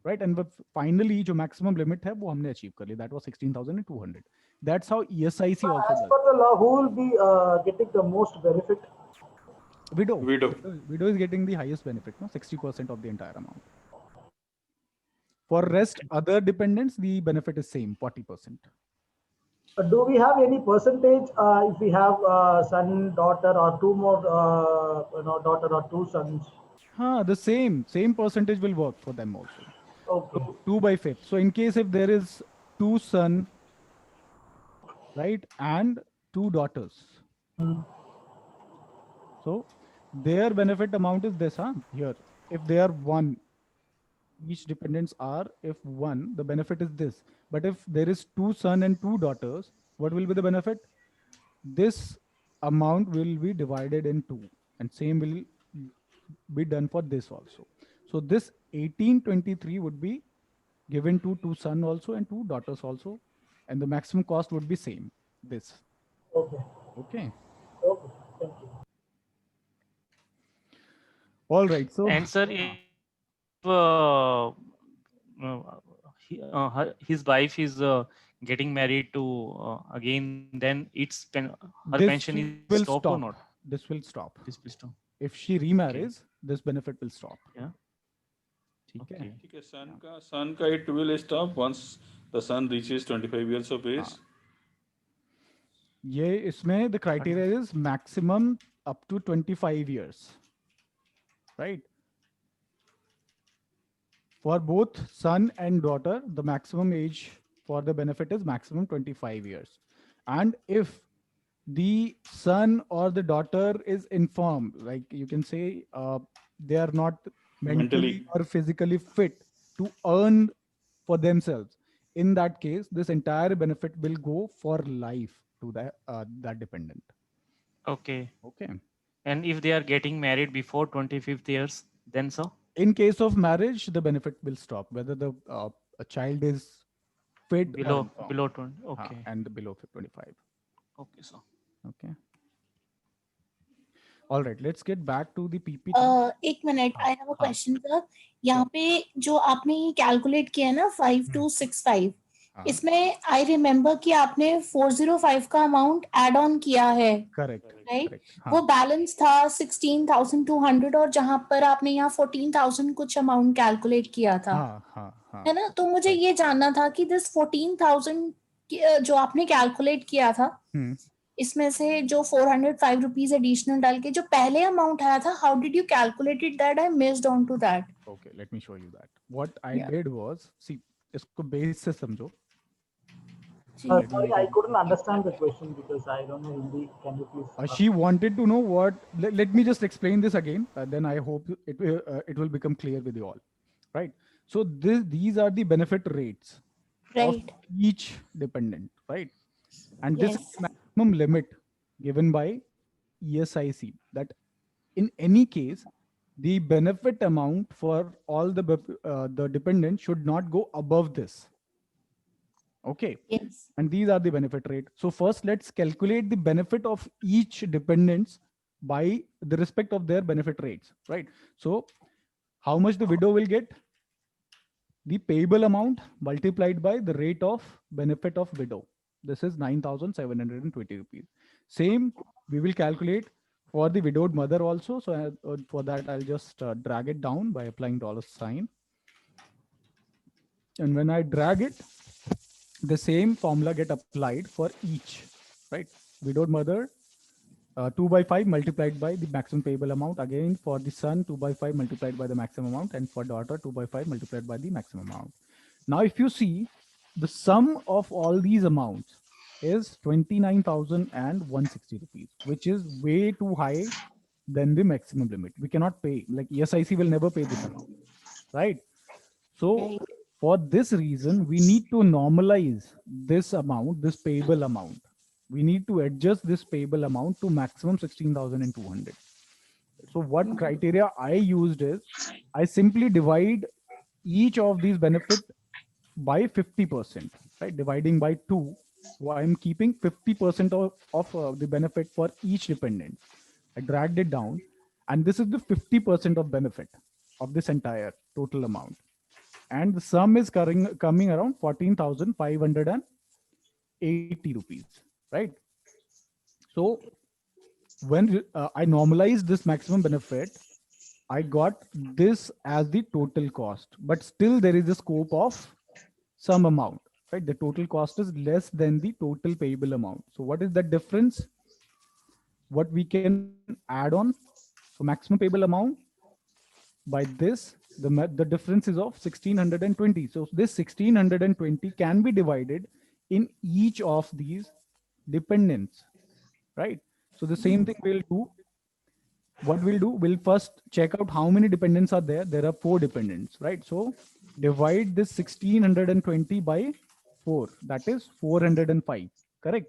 right? And finally जो maximum limit है वो हमने achieve कर लिया. That was 16,200. That's how ESIC also does. As per the law, who will be getting the most benefit? Widow. Widow. Widow is getting the highest benefit, no? 60% of the entire amount. For rest, other dependents, the benefit is same, 40%. Do we have any percentage if we have son, daughter, or two more, daughter or two sons? The same percentage will work for them also. Okay. So 2/5. So in case if there is 2 sons, right, and 2 daughters, so their benefit amount is this, here. If they are 1, each dependents are, if 1, the benefit is this. But if there is 2 sons and 2 daughters, what will be the benefit? This amount will be divided in 2, and same will be done for this also. So this 1823 would be given to two son also and two daughters also, and the maximum cost would be same. This. Okay. Okay. Okay. Thank you. All right. So And sir, if his wife is getting married to again, then her pension is this stopped or will not? stop. This will stop. This will stop. If she Okay. remarries, this benefit will stop. Yeah. ठीक है? Okay. ठीक है, son का it will stop once the son reaches 25 years of age. ये इसमें the criteria is maximum up to 25 years, right? For both son and daughter, the maximum age for the benefit is maximum 25 years. And if the son or the daughter is infirm, like you can say they are not mentally or physically fit to earn for themselves, in that case, this entire benefit will go for life to that dependent. Okay. Okay. And if they are getting married before 25th years, then so? In case of marriage, the benefit will stop, whether the a child is fit Below or infirm. below 20. Okay. And below 25. Okay, so. Okay. All right, let's get back to the PPT. एक minute, I have a question sir. यहाँ पे जो आपने ये calculate किया ना 5265, इसमें I remember कि आपने 405 का अमाउंट एड ऑन किया है. करेक्ट. राइट. वो बैलेंस था 16,200 और जहां पर आपने यहाँ 14,000 कुछ अमाउंट कैलकुलेट किया था. है ना. तो मुझे ये जानना था कि दिस 14,000 जो आपने कैलकुलेट किया था, इसमें से जो 405 रुपीज एडिशनल डाल के जो पहले अमाउंट आया था, how did you calculate it? That I missed on to that. Okay, let me show you that. What I did was, see, इसको बेस से समझो. Sorry, I couldn't understand the question because I don't know Hindi. Can you please? She wanted to know what. Let me just explain this again. Then I hope it will become clear with you all. Right. So these are the benefit rates of each dependent. Right. And this is the maximum limit given by ESIC, that in any case, the benefit amount for all the dependents should not go above this. Okay. Yes. And these are the benefit rate. So first, let's calculate the benefit of each dependents by the respect of their benefit rates, right? So how much the widow will get? The payable amount multiplied by the rate of benefit of widow. This is 9,720 rupees. Same, we will calculate for the widowed mother also. So for that, I'll just drag it down by applying $sign. And when I drag it, the same formula get applied for each, right? Widowed mother, 2 by 5 multiplied by the maximum payable amount. Again, for the son, 2 by 5 multiplied by the maximum amount. And for daughter, 2 by 5 multiplied by the maximum amount. Now, if you see, the sum of all these amounts is 29,160 rupees, which is way too high than the maximum limit. We cannot pay, like ESIC will never pay this amount, right? So for this reason, we need to normalize this amount, this payable amount. We need to adjust this payable amount to maximum 16,200. So what criteria I used is, I simply divide each of these benefits by 50%, right? Dividing by 2. So I'm keeping 50% of the benefit for each dependent. I dragged it down, and this is the 50% of benefit of this entire total amount. And the sum is coming around 14,580 rupees, right? So when I normalized this maximum benefit, I got this as the total cost, but still there is a scope of some amount, right? The total cost is less than the total payable amount. So what is the difference? What we can add on? So maximum payable amount by this, the difference is of 1,620. So this 1,620 can be divided in each of these dependents, right? So the same thing we'll do. What we'll do, we'll first check out how many dependents are there. There are 4 dependents, right? So divide this 1,620 by 4, that is 405, correct?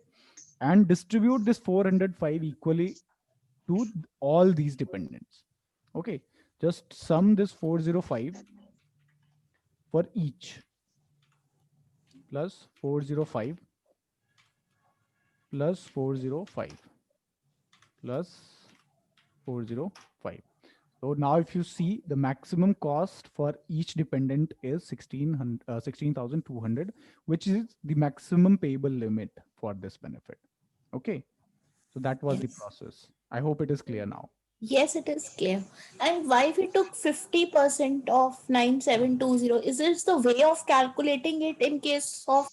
And distribute this 405 equally to all these dependents. Okay, just sum this 405 for each plus 405 plus 405 plus 405. So now if you see, the maximum cost for each dependent is 16,200, which is the maximum payable limit for this benefit. Okay, so that was the Yes. process. I hope it is clear now. Yes, it is clear. And why we took 50% of 9720? Is this the way of calculating it in case of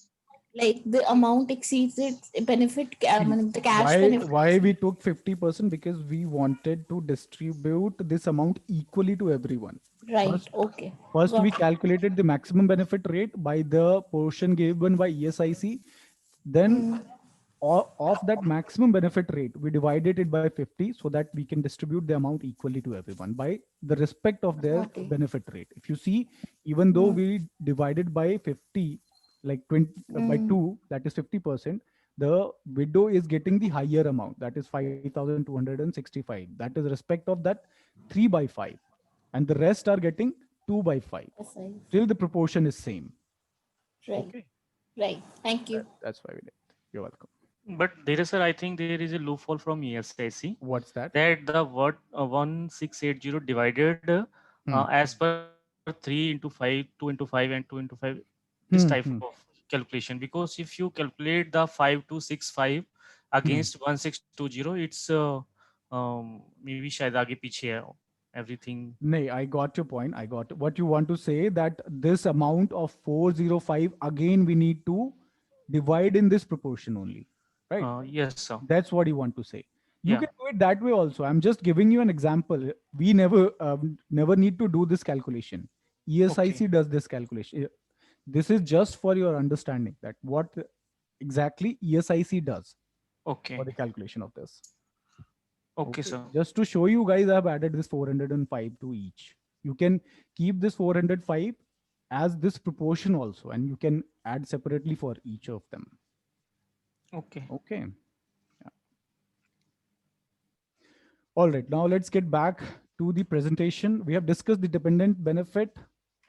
like the amount exceeds its benefit, See, the cash why benefit? why we took 50%? Because we wanted to distribute this amount equally to everyone. Right. First, Okay. first we Got it. calculated the maximum benefit rate by the portion given by ESIC. Then of that maximum benefit rate, we divided it by 50 so that we can distribute the amount equally to everyone by the respect of their Got it. benefit rate. If you see, even though we divided by 50, like 20 by 2, that is 50%, the widow is getting the higher amount, that is 5,265. That is respect of that 3 by 5. And the rest are getting 2 by 5. Yes, I- Still the proportion is same. Right. Okay. Right. Thank you. That's why we did. You're welcome. But there is, sir, I think there is a loophole from ESIC What's that? that the word 1680 divided Hmm. as per 3 into 5, 2 into 5, and 2 into 5, this type Hmm. of Hmm. calculation. Because if you calculate the 5265 Hmm. against 1620, it's maybe शायद आगे पीछे है everything. Nay, I got your point. I got what you want to say, that this amount of 405 again we need to divide in this proportion only, right? Yes, sir. That's what you want to say. You Yeah. can do it that way also. I'm just giving you an example. We never need to do this calculation. Okay. ESIC does this calculation. This is just for your understanding that what exactly ESIC does for Okay. the calculation of this. Okay, Okay. sir. Just to show you guys, I have added this 405 to each. You can keep this 405 as this proportion also, and you can add separately for each of them. Okay. Okay. All right. Now let's get back to the presentation. We have discussed the dependent benefit,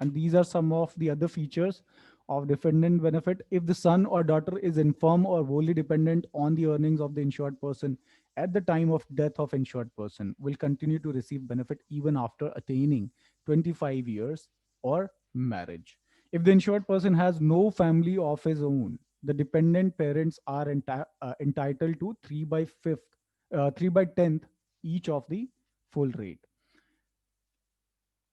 and these are some of the other features of dependent benefit. If the son or daughter is infirm or wholly dependent on the earnings of the insured person at the time of death of insured person, will continue to receive benefit even after attaining 25 years or marriage. If the insured person has no family of his own, the dependent parents are entitled to 3 by 5th, 3 by 10th each of the full rate.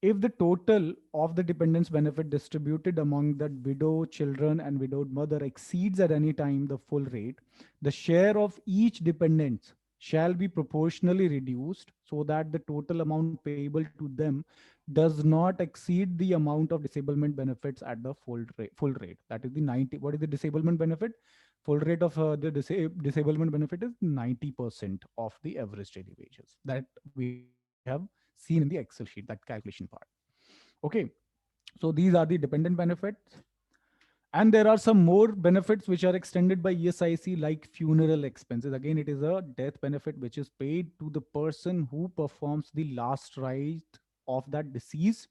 If the total of the dependents benefit distributed among the widow, children, and widowed mother exceeds at any time the full rate, the share of each dependent shall be proportionally reduced so that the total amount payable to them does not exceed the amount of disablement benefits at the full rate. That is the 90. What is the disablement benefit? Full rate of the disablement benefit is 90% of the average daily wages that we have seen in the Excel sheet, that calculation part. Okay, so these are the dependent benefits. And there are some more benefits which are extended by ESIC, like funeral expenses. Again, it is a death benefit which is paid to the person who performs the last rite of that deceased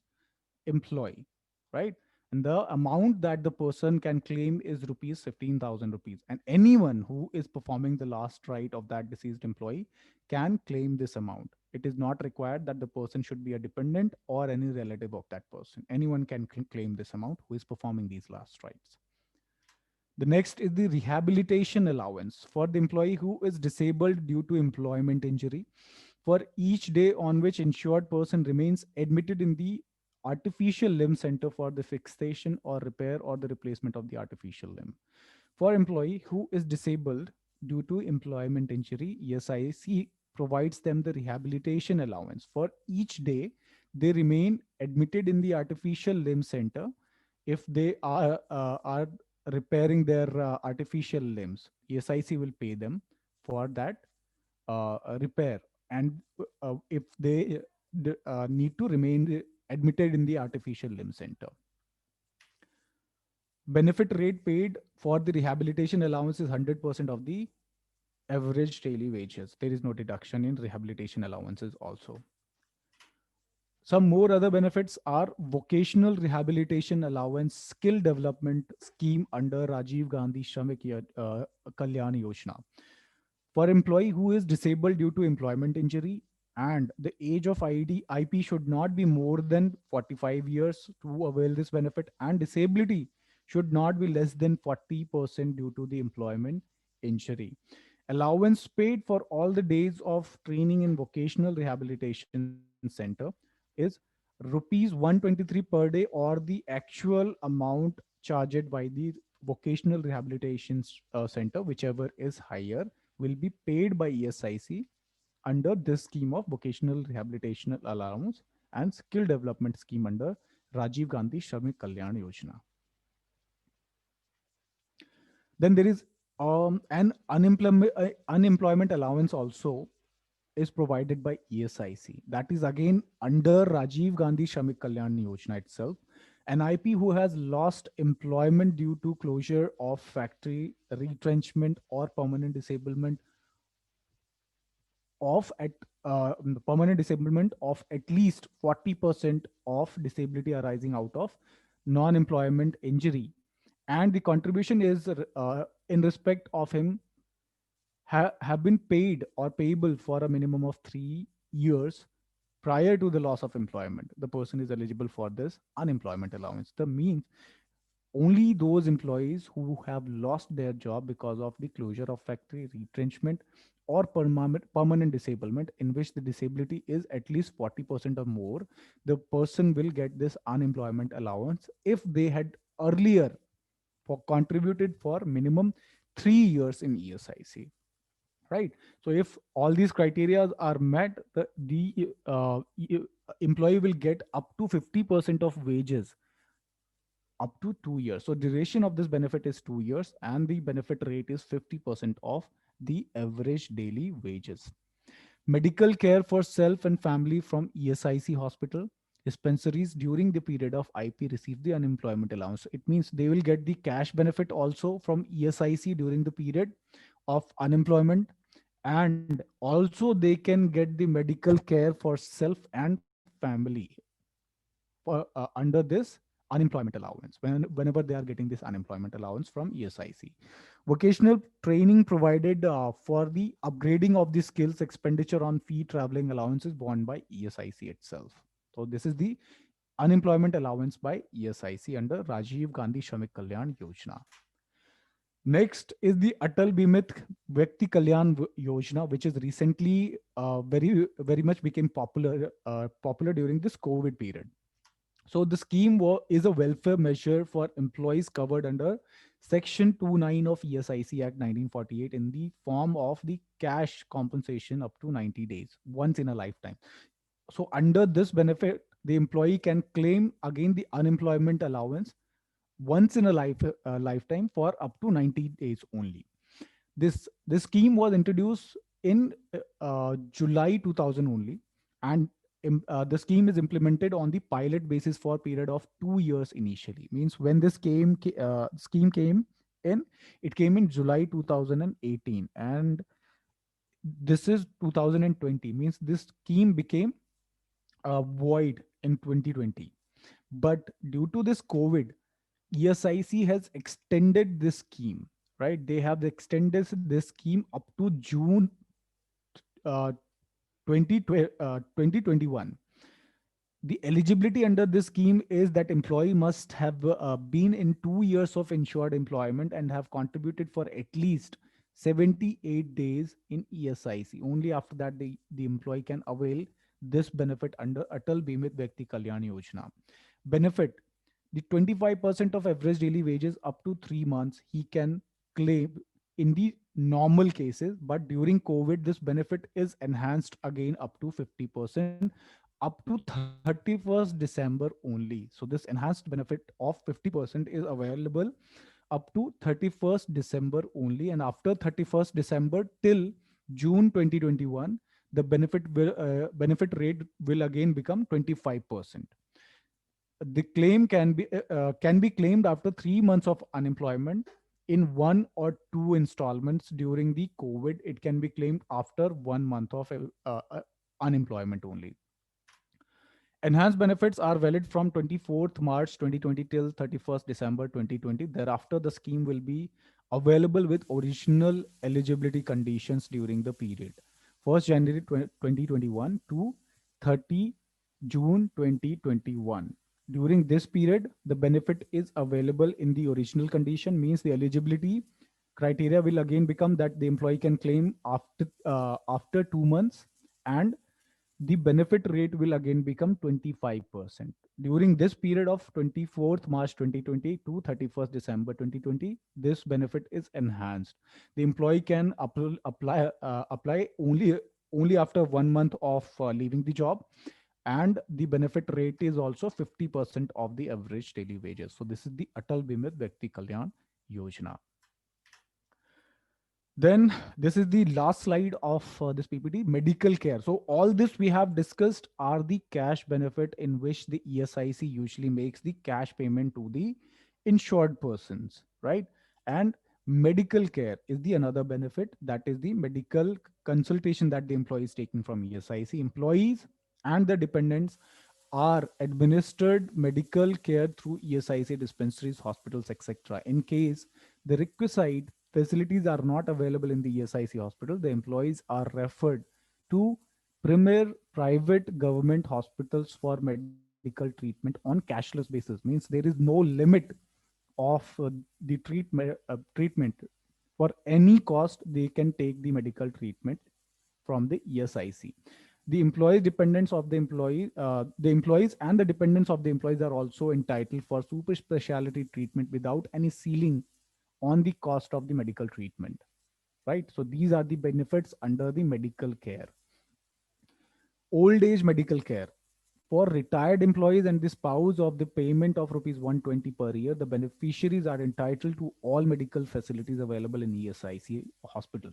employee, right? And the amount that the person can claim is rupees 15,000 rupees. And anyone who is performing the last rite of that deceased employee can claim this amount. It is not required that the person should be a dependent or any relative of that person. Anyone can claim this amount who is performing these last rites. The next is the rehabilitation allowance for the employee who is disabled due to employment injury. For each day on which insured person remains admitted in the artificial limb center for the fixation or repair or the replacement of the artificial limb. For employee who is disabled due to employment injury, ESIC provides them the rehabilitation allowance. For each day they remain admitted in the artificial limb center, if they are repairing their artificial limbs, ESIC will pay them for that repair. And if they need to remain admitted in the artificial limb center, benefit rate paid for the rehabilitation allowance is 100% of the average daily wages. There is no deduction in rehabilitation allowances also. Some more other benefits are vocational rehabilitation allowance skill development scheme under Rajiv Gandhi Kalyan Yojana. For employee who is disabled due to employment injury, and the age of IP should not be more than 45 years to avail this benefit, and disability should not be less than 40% due to the employment injury. Allowance paid for all the days of training in vocational rehabilitation center is rupees 123 per day, or the actual amount charged by the vocational rehabilitation center, whichever is higher, will be paid by ESIC under this scheme of vocational rehabilitation allowance and skill development scheme under Rajiv Gandhi Shramik Kalyan Yojana. Then there is an unemployment allowance also is provided by ESIC. That is again under Rajiv Gandhi Shramik Kalyan Yojana itself. An IP who has lost employment due to closure of factory, retrenchment, or of at permanent disablement of at least 40% of disability arising out of non-employment injury, and the contribution is in respect of him have been paid or payable for a minimum of 3 years prior to the loss of employment, the person is eligible for this unemployment allowance. The means only those employees who have lost their job because of the closure of factory, retrenchment, or permanent disablement in which the disability is at least 40% or more, the person will get this unemployment allowance if they had earlier contributed for minimum 3 years in ESIC. Right. So if all these criteria are met, the employee will get up to 50% of wages up to 2 years. So duration of this benefit is 2 years, and the benefit rate is 50% of the average daily wages. Medical care for self and family from ESIC hospital dispensaries during the period of IP receive the unemployment allowance. It means they will get the cash benefit also from ESIC during the period of unemployment, and also they can get the medical care for self and family under this unemployment allowance whenever they are getting this unemployment allowance from ESIC. Vocational training provided for the upgrading of the skills expenditure on fee traveling allowances borne by ESIC itself. So this is the unemployment allowance by ESIC under Rajiv Gandhi Shramik Kalyan Yojana. Next is the Atal Bimit Vyakti Kalyan Yojana, which is recently very much became popular during this COVID period. So the scheme is a welfare measure for employees covered under Section 29 of ESIC Act 1948 in the form of the cash compensation up to 90 days, once in a lifetime. So under this benefit, the employee can claim again the unemployment allowance once in a lifetime for up to 90 days only. This scheme was introduced in July 2000 only, and the scheme is implemented on the pilot basis for a period of 2 years initially. Means when this scheme came in, it came in July 2018, and this is 2020. Means this scheme became void in 2020. But due to this COVID, ESIC has extended this scheme, right? They have extended this scheme up to June 2021. The eligibility under this scheme is that employee must have been in 2 years of insured employment and have contributed for at least 78 days in ESIC. Only after that, the employee can avail this benefit under Atal Bimit Vyakti Kalyan Yojana. Benefit: the 25% of average daily wages up to 3 months he can claim in the normal cases, but during COVID, this benefit is enhanced again up to 50%, up to 31st December only. So this enhanced benefit of 50% is available up to 31st December only, and after 31st December till June 2021, the benefit rate will again become 25%. The claim can be claimed after 3 months of unemployment in one or two installments during the COVID. It can be claimed after 1 month of unemployment only. Enhanced benefits are valid from 24th March 2020 till 31st December 2020. Thereafter, the scheme will be available with original eligibility conditions during the period 1st January 2021 to 30 June 2021. During this period, the benefit is available in the original condition, means the eligibility criteria will again become that the employee can claim after 2 months, and the benefit rate will again become 25%. During this period of 24th March 2020 to 31st December 2020, this benefit is enhanced. The employee can apply only after 1 month of leaving the job, and the benefit rate is also 50% of the average daily wages. So this is the Atal Bimat Vyakti Kalyan Yojana. Then this is the last slide of this PPT, medical care. So all this we have discussed are the cash benefit in which the ESIC usually makes the cash payment to the insured persons, right? And medical care is the another benefit, that is the medical consultation that the employee is taking from ESIC. Employees and the dependents are administered medical care through ESIC dispensaries, hospitals, etc. In case the requisite facilities are not available in the ESIC hospital, the employees are referred to premier private government hospitals for medical treatment on cashless basis. Means there is no limit of the treatment. For any cost, they can take the medical treatment from the ESIC. The employees dependents of the employees and the dependents of the employees are also entitled for super specialty treatment without any ceiling on the cost of the medical treatment, right? So these are the benefits under the medical care. Old age medical care for retired employees and the spouse of the payment of rupees 120 per year, the beneficiaries are entitled to all medical facilities available in ESIC hospital,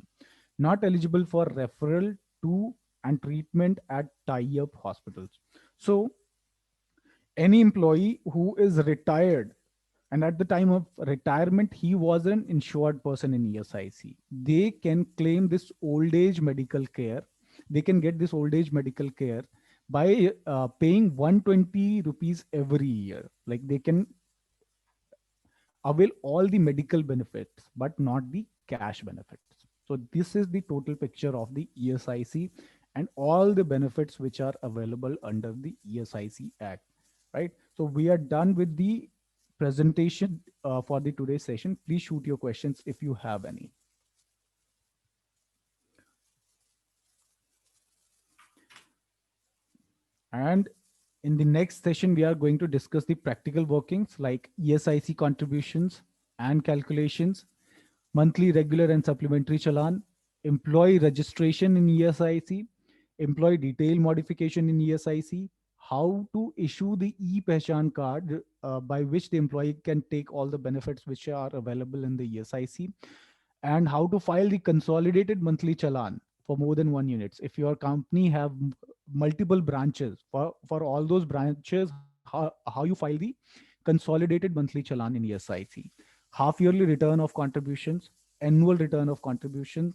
not eligible for referral to and treatment at tie-up hospitals. So any employee who is retired and at the time of retirement he was an insured person in ESIC, they can claim this old age medical care. They can get this old age medical care by paying 120 rupees every year. Like they can avail all the medical benefits but not the cash benefits. So this is the total picture of the ESIC and all the benefits which are available under the ESIC Act, right? So we are done with the presentation for the today's session. Please shoot your questions if you have any. And in the next session, we are going to discuss the practical workings like ESIC contributions and calculations, monthly regular and supplementary challan, employee registration in ESIC, employee detail modification in ESIC, how to issue the e-Pehchan card by which the employee can take all the benefits which are available in the ESIC, and how to file the consolidated monthly challan for more than one units. If your company have multiple branches, for all those branches, how you file the consolidated monthly challan in ESIC, half yearly return of contributions, annual return of contributions,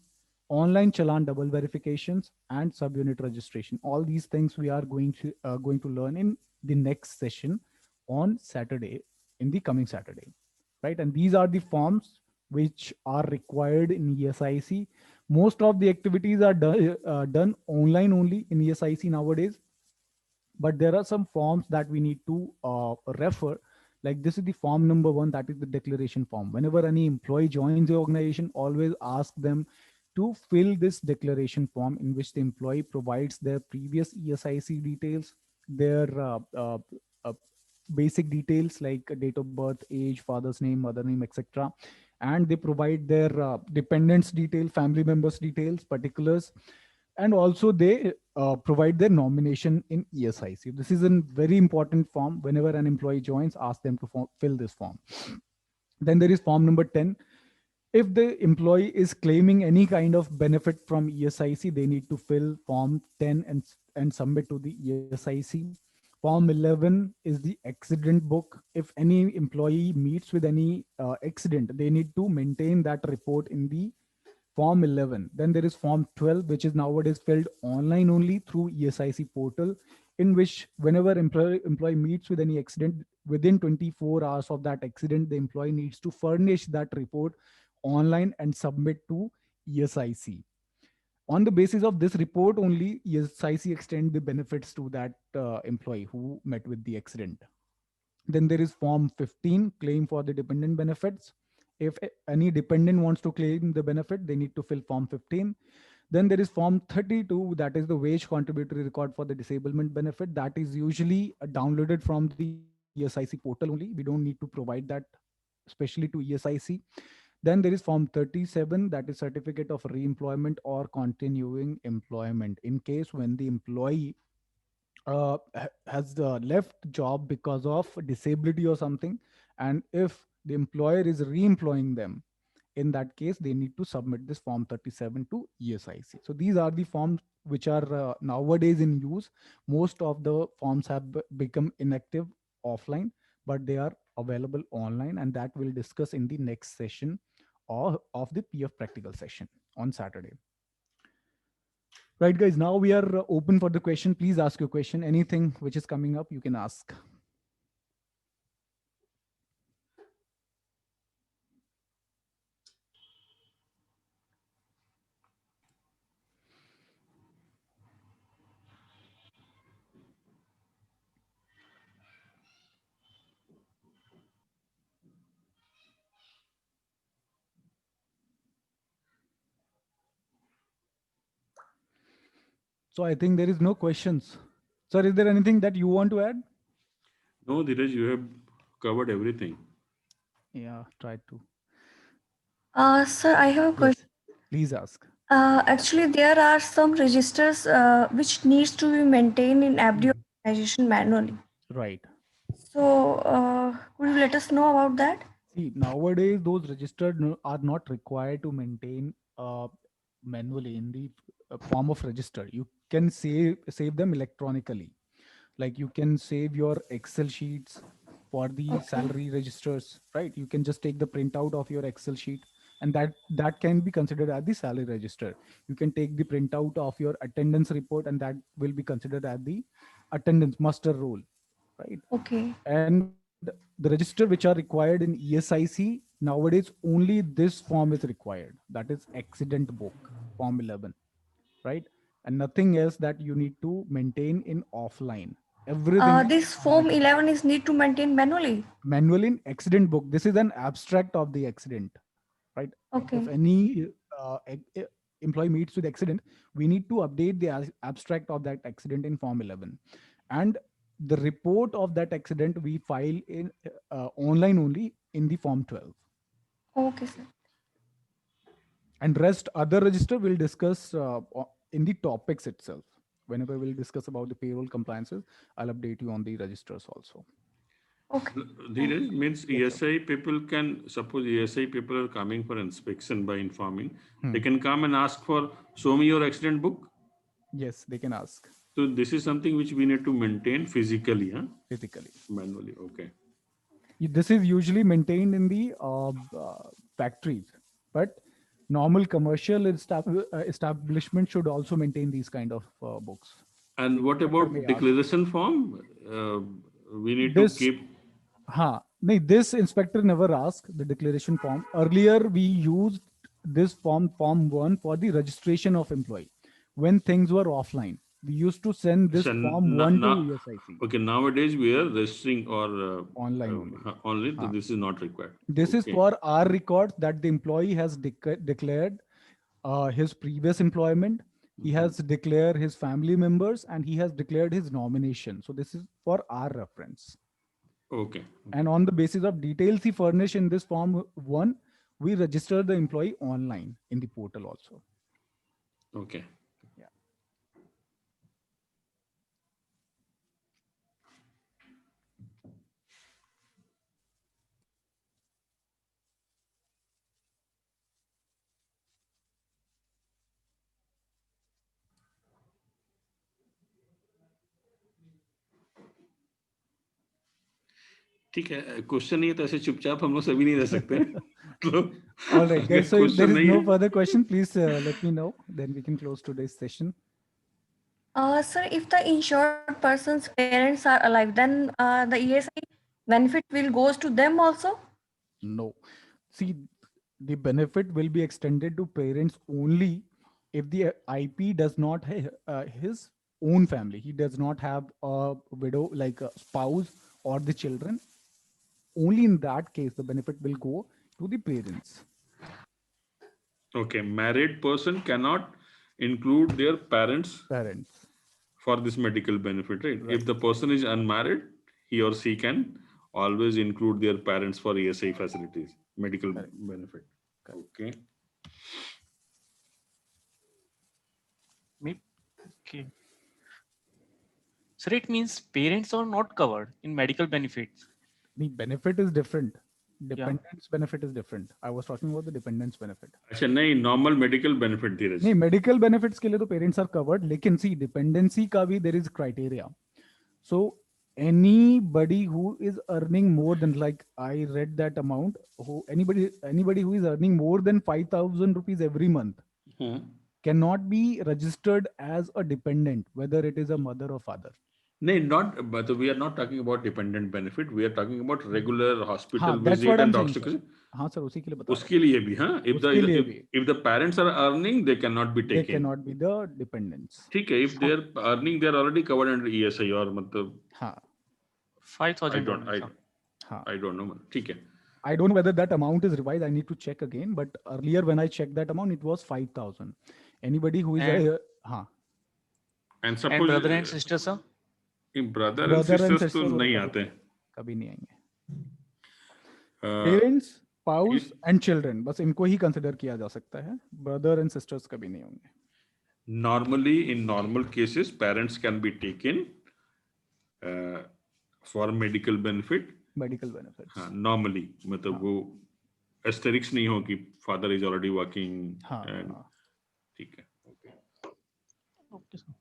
online challan double verifications, and subunit registration. All these things we are going to learn in the next session on Saturday, in the coming Saturday, right? And these are the forms which are required in ESIC. Most of the activities are done online only in ESIC nowadays, but there are some forms that we need to refer. Like this is the form number 1, that is the declaration form. Whenever any employee joins the organization, always ask them to fill this declaration form in which the employee provides their previous ESIC details, their uh, basic details like date of birth, age, father's name, mother name, etc. And they provide their dependents detail, family members details, particulars, and also they provide their nomination in ESIC. This is a very important form. Whenever an employee joins, ask them to fill this form. Then there is form number 10. If the employee is claiming any kind of benefit from ESIC, they need to fill form 10 and submit to the ESIC. Form 11 is the accident book. If any employee meets with any accident, they need to maintain that report in the form 11. Then there is form 12, which is nowadays filled online only through ESIC portal. in which whenever employee meets with any accident, within 24 hours of that accident, the employee needs to furnish that report online and submit to ESIC. On the basis of this report only, ESIC extend the benefits to that employee who met with the accident. Then there is Form 15, claim for the dependent benefits. If any dependent wants to claim the benefit, they need to fill Form 15. Then there is Form 32, that is the wage contributory record for the disablement benefit. That is usually downloaded from the ESIC portal only. We don't need to provide that especially to ESIC. Then there is Form 37, that is certificate of re-employment or continuing employment. In case when the employee has left job because of disability or something, and if the employer is re-employing them, in that case they need to submit this Form 37 to ESIC. So these are the forms which are nowadays in use. Most of the forms have become inactive offline, but they are available online, and that we'll discuss in the next session of the PF practical session on Saturday. Right, guys, now we are open for the question. Please ask your question. Anything which is coming up, you can ask. So I think there is no questions. Sir, is there anything that you want to add? No, Dheeraj, you have covered everything. Yeah, try to. Sir, I have a question. Yes, please ask. Actually, there are some registers which needs to be maintained in every organization manually. Right. So, could you let us know about that? See, nowadays those registered are not required to maintain manually in the form of register. You can save them electronically. Like you can save your Excel sheets for the salary registers, right? You can just take the printout of your Excel sheet, and that can be considered as the salary register. You can take the printout of your attendance report, and that will be considered as the attendance muster roll, right? Okay. And the register which are required in ESIC, nowadays only this form is required, that is accident book, Form 11, right? And nothing else that you need to maintain in offline. Everything This Form 11 is need to maintain manually. manual in accident book. This is an abstract of the accident, right? If Okay. any employee meets with accident, we need to update the abstract of that accident in Form 11, and the report of that accident we file in online only in the Form 12. Okay, sir. And rest other register we'll discuss in the topics itself. Whenever we'll discuss about the payroll compliances, I'll update you on the registers also. Okay. Dheeraj, means ESI people can, suppose ESI people are coming for inspection by informing, they can come and ask for, show me your accident book. Yes, they can ask. So this is something which we need to maintain physically, huh? Physically. Manually, okay. This is usually maintained in the factories, but normal commercial establishment should also maintain these kind of books. And what about declaration form? We need This, to keep. This inspector never asked the declaration form. Earlier, we used this form 1 for the registration of employee. When things were offline, we used to send this Form 1 to ESIC. Okay, nowadays we are registering or online only. So this is not required. This is for our record that the employee has declared his previous employment. He has declared his family members, and he has declared his nomination. So this is for our reference. Okay. And on the basis of details he furnished in this Form 1, we register the employee online in the portal also. Okay. Yeah. ठीक है, question नहीं है तो ऐसे चुपचाप हम लोग सभी नहीं रह सकते All right, guys. So if there is no further question, please let me know. Then we can close today's session. Sir, if the insured person's parents are alive, then the ESI benefit will goes to them also? No. See, the benefit will be extended to parents only if the IP does not have his own family. He does not have a widow, like a spouse or the children. Only in that case, the benefit will go to the parents. Okay, married person cannot include their parents Parents. for this medical benefit, right? Right. If the person is unmarried, he or she can always include their parents for ESI facilities, medical Correct. benefit. Correct. Okay. Okay. So it means parents are not covered in medical benefits. The benefit is different. Yeah. Dependence benefit is different. I was talking about the dependence benefit. अच्छा नहीं, normal medical benefit धीरज. नहीं, medical benefits के लिए तो parents are covered, लेकिन सी dependency का भी there is criteria. So anybody who is earning more than, like I read that amount, anybody who is earning more than 5,000 rupees every month cannot be registered as a dependent, whether it is a mother or father. नहीं, not, but we are not talking about dependent benefit. We are talking about regular hospital हाँ, that's visit what I'm and saying, doctor. sir. हाँ sir, उसी के लिए बता उसके लिए भी, हाँ, उसके लिए भी. if the parents are earning, they cannot be they taken. cannot be the dependents. ठीक है, if they are earning, they are already covered under ESI or मतलब हाँ, 5,000. I don't know. ठीक है. I don't know whether that amount is revised. I need to check again. But earlier, when I checked that amount, it was 5,000. Anybody who is हाँ. And suppose brother and sister, sir? Brother and sisters तो नहीं आते. कभी नहीं आएंगे. Parents, spouse and children, बस इनको ही consider किया जा सकता है. Brother and sisters कभी नहीं होंगे. Normally, in normal cases, parents can be taken for medical benefit. Medical benefits. हाँ, normally, मतलब वो asterisk नहीं हो कि father is already working. हाँ, and हाँ. ठीक है. Okay, sir.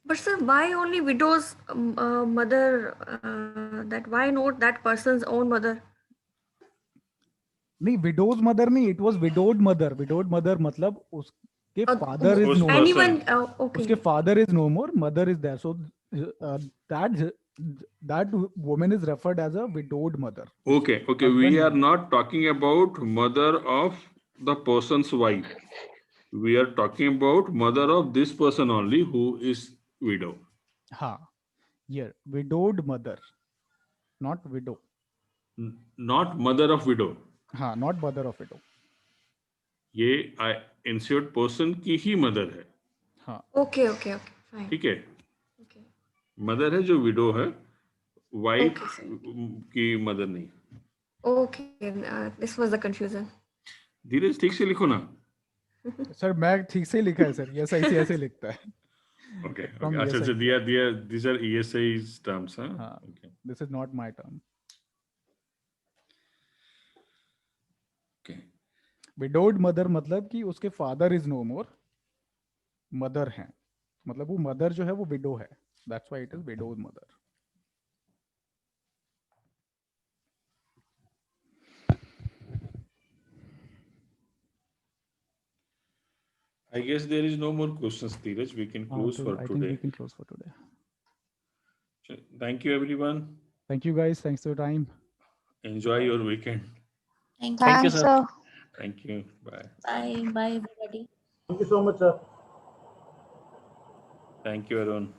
But sir, why only widow's mother? That why not that person's own mother? नहीं, widow's mother नहीं, it was widowed mother. Widowed mother मतलब उसके father is no more. Anyone? Okay. उसके father is no more, mother is there. So that woman is referred as a widowed mother. Okay. We are not talking about mother of the person's wife. We are talking about mother of this person only who is widow. हाँ, yeah, widowed mother, not widow. Not mother of widow. हाँ, not mother of widow. ये insured person की ही mother है. हाँ. Okay, fine. ठीक है. Okay. Mother है जो widow है, wife की mother नहीं. Okay, this was the confusion. धीरज ठीक से लिखो ना. सर मैं ठीक से लिखा है सर, ये सही ऐसे लिखता है. Okay. अच्छा, these are ESI's terms, huh? हाँ. Okay. This is not my term. Okay. Widowed mother मतलब कि उसके father is no more, mother है, मतलब वो mother जो है वो widow है. That's why it is widowed mother. I guess there is no more questions, Dheeraj. We can close for today. I think we can close for today. Thank you, everyone. Thank you, guys. Thanks for your time. Enjoy your weekend. Thank Thank you, you. sir. Thank you. Bye. Bye, everybody. Thank you so much, sir. Thank you, Arun.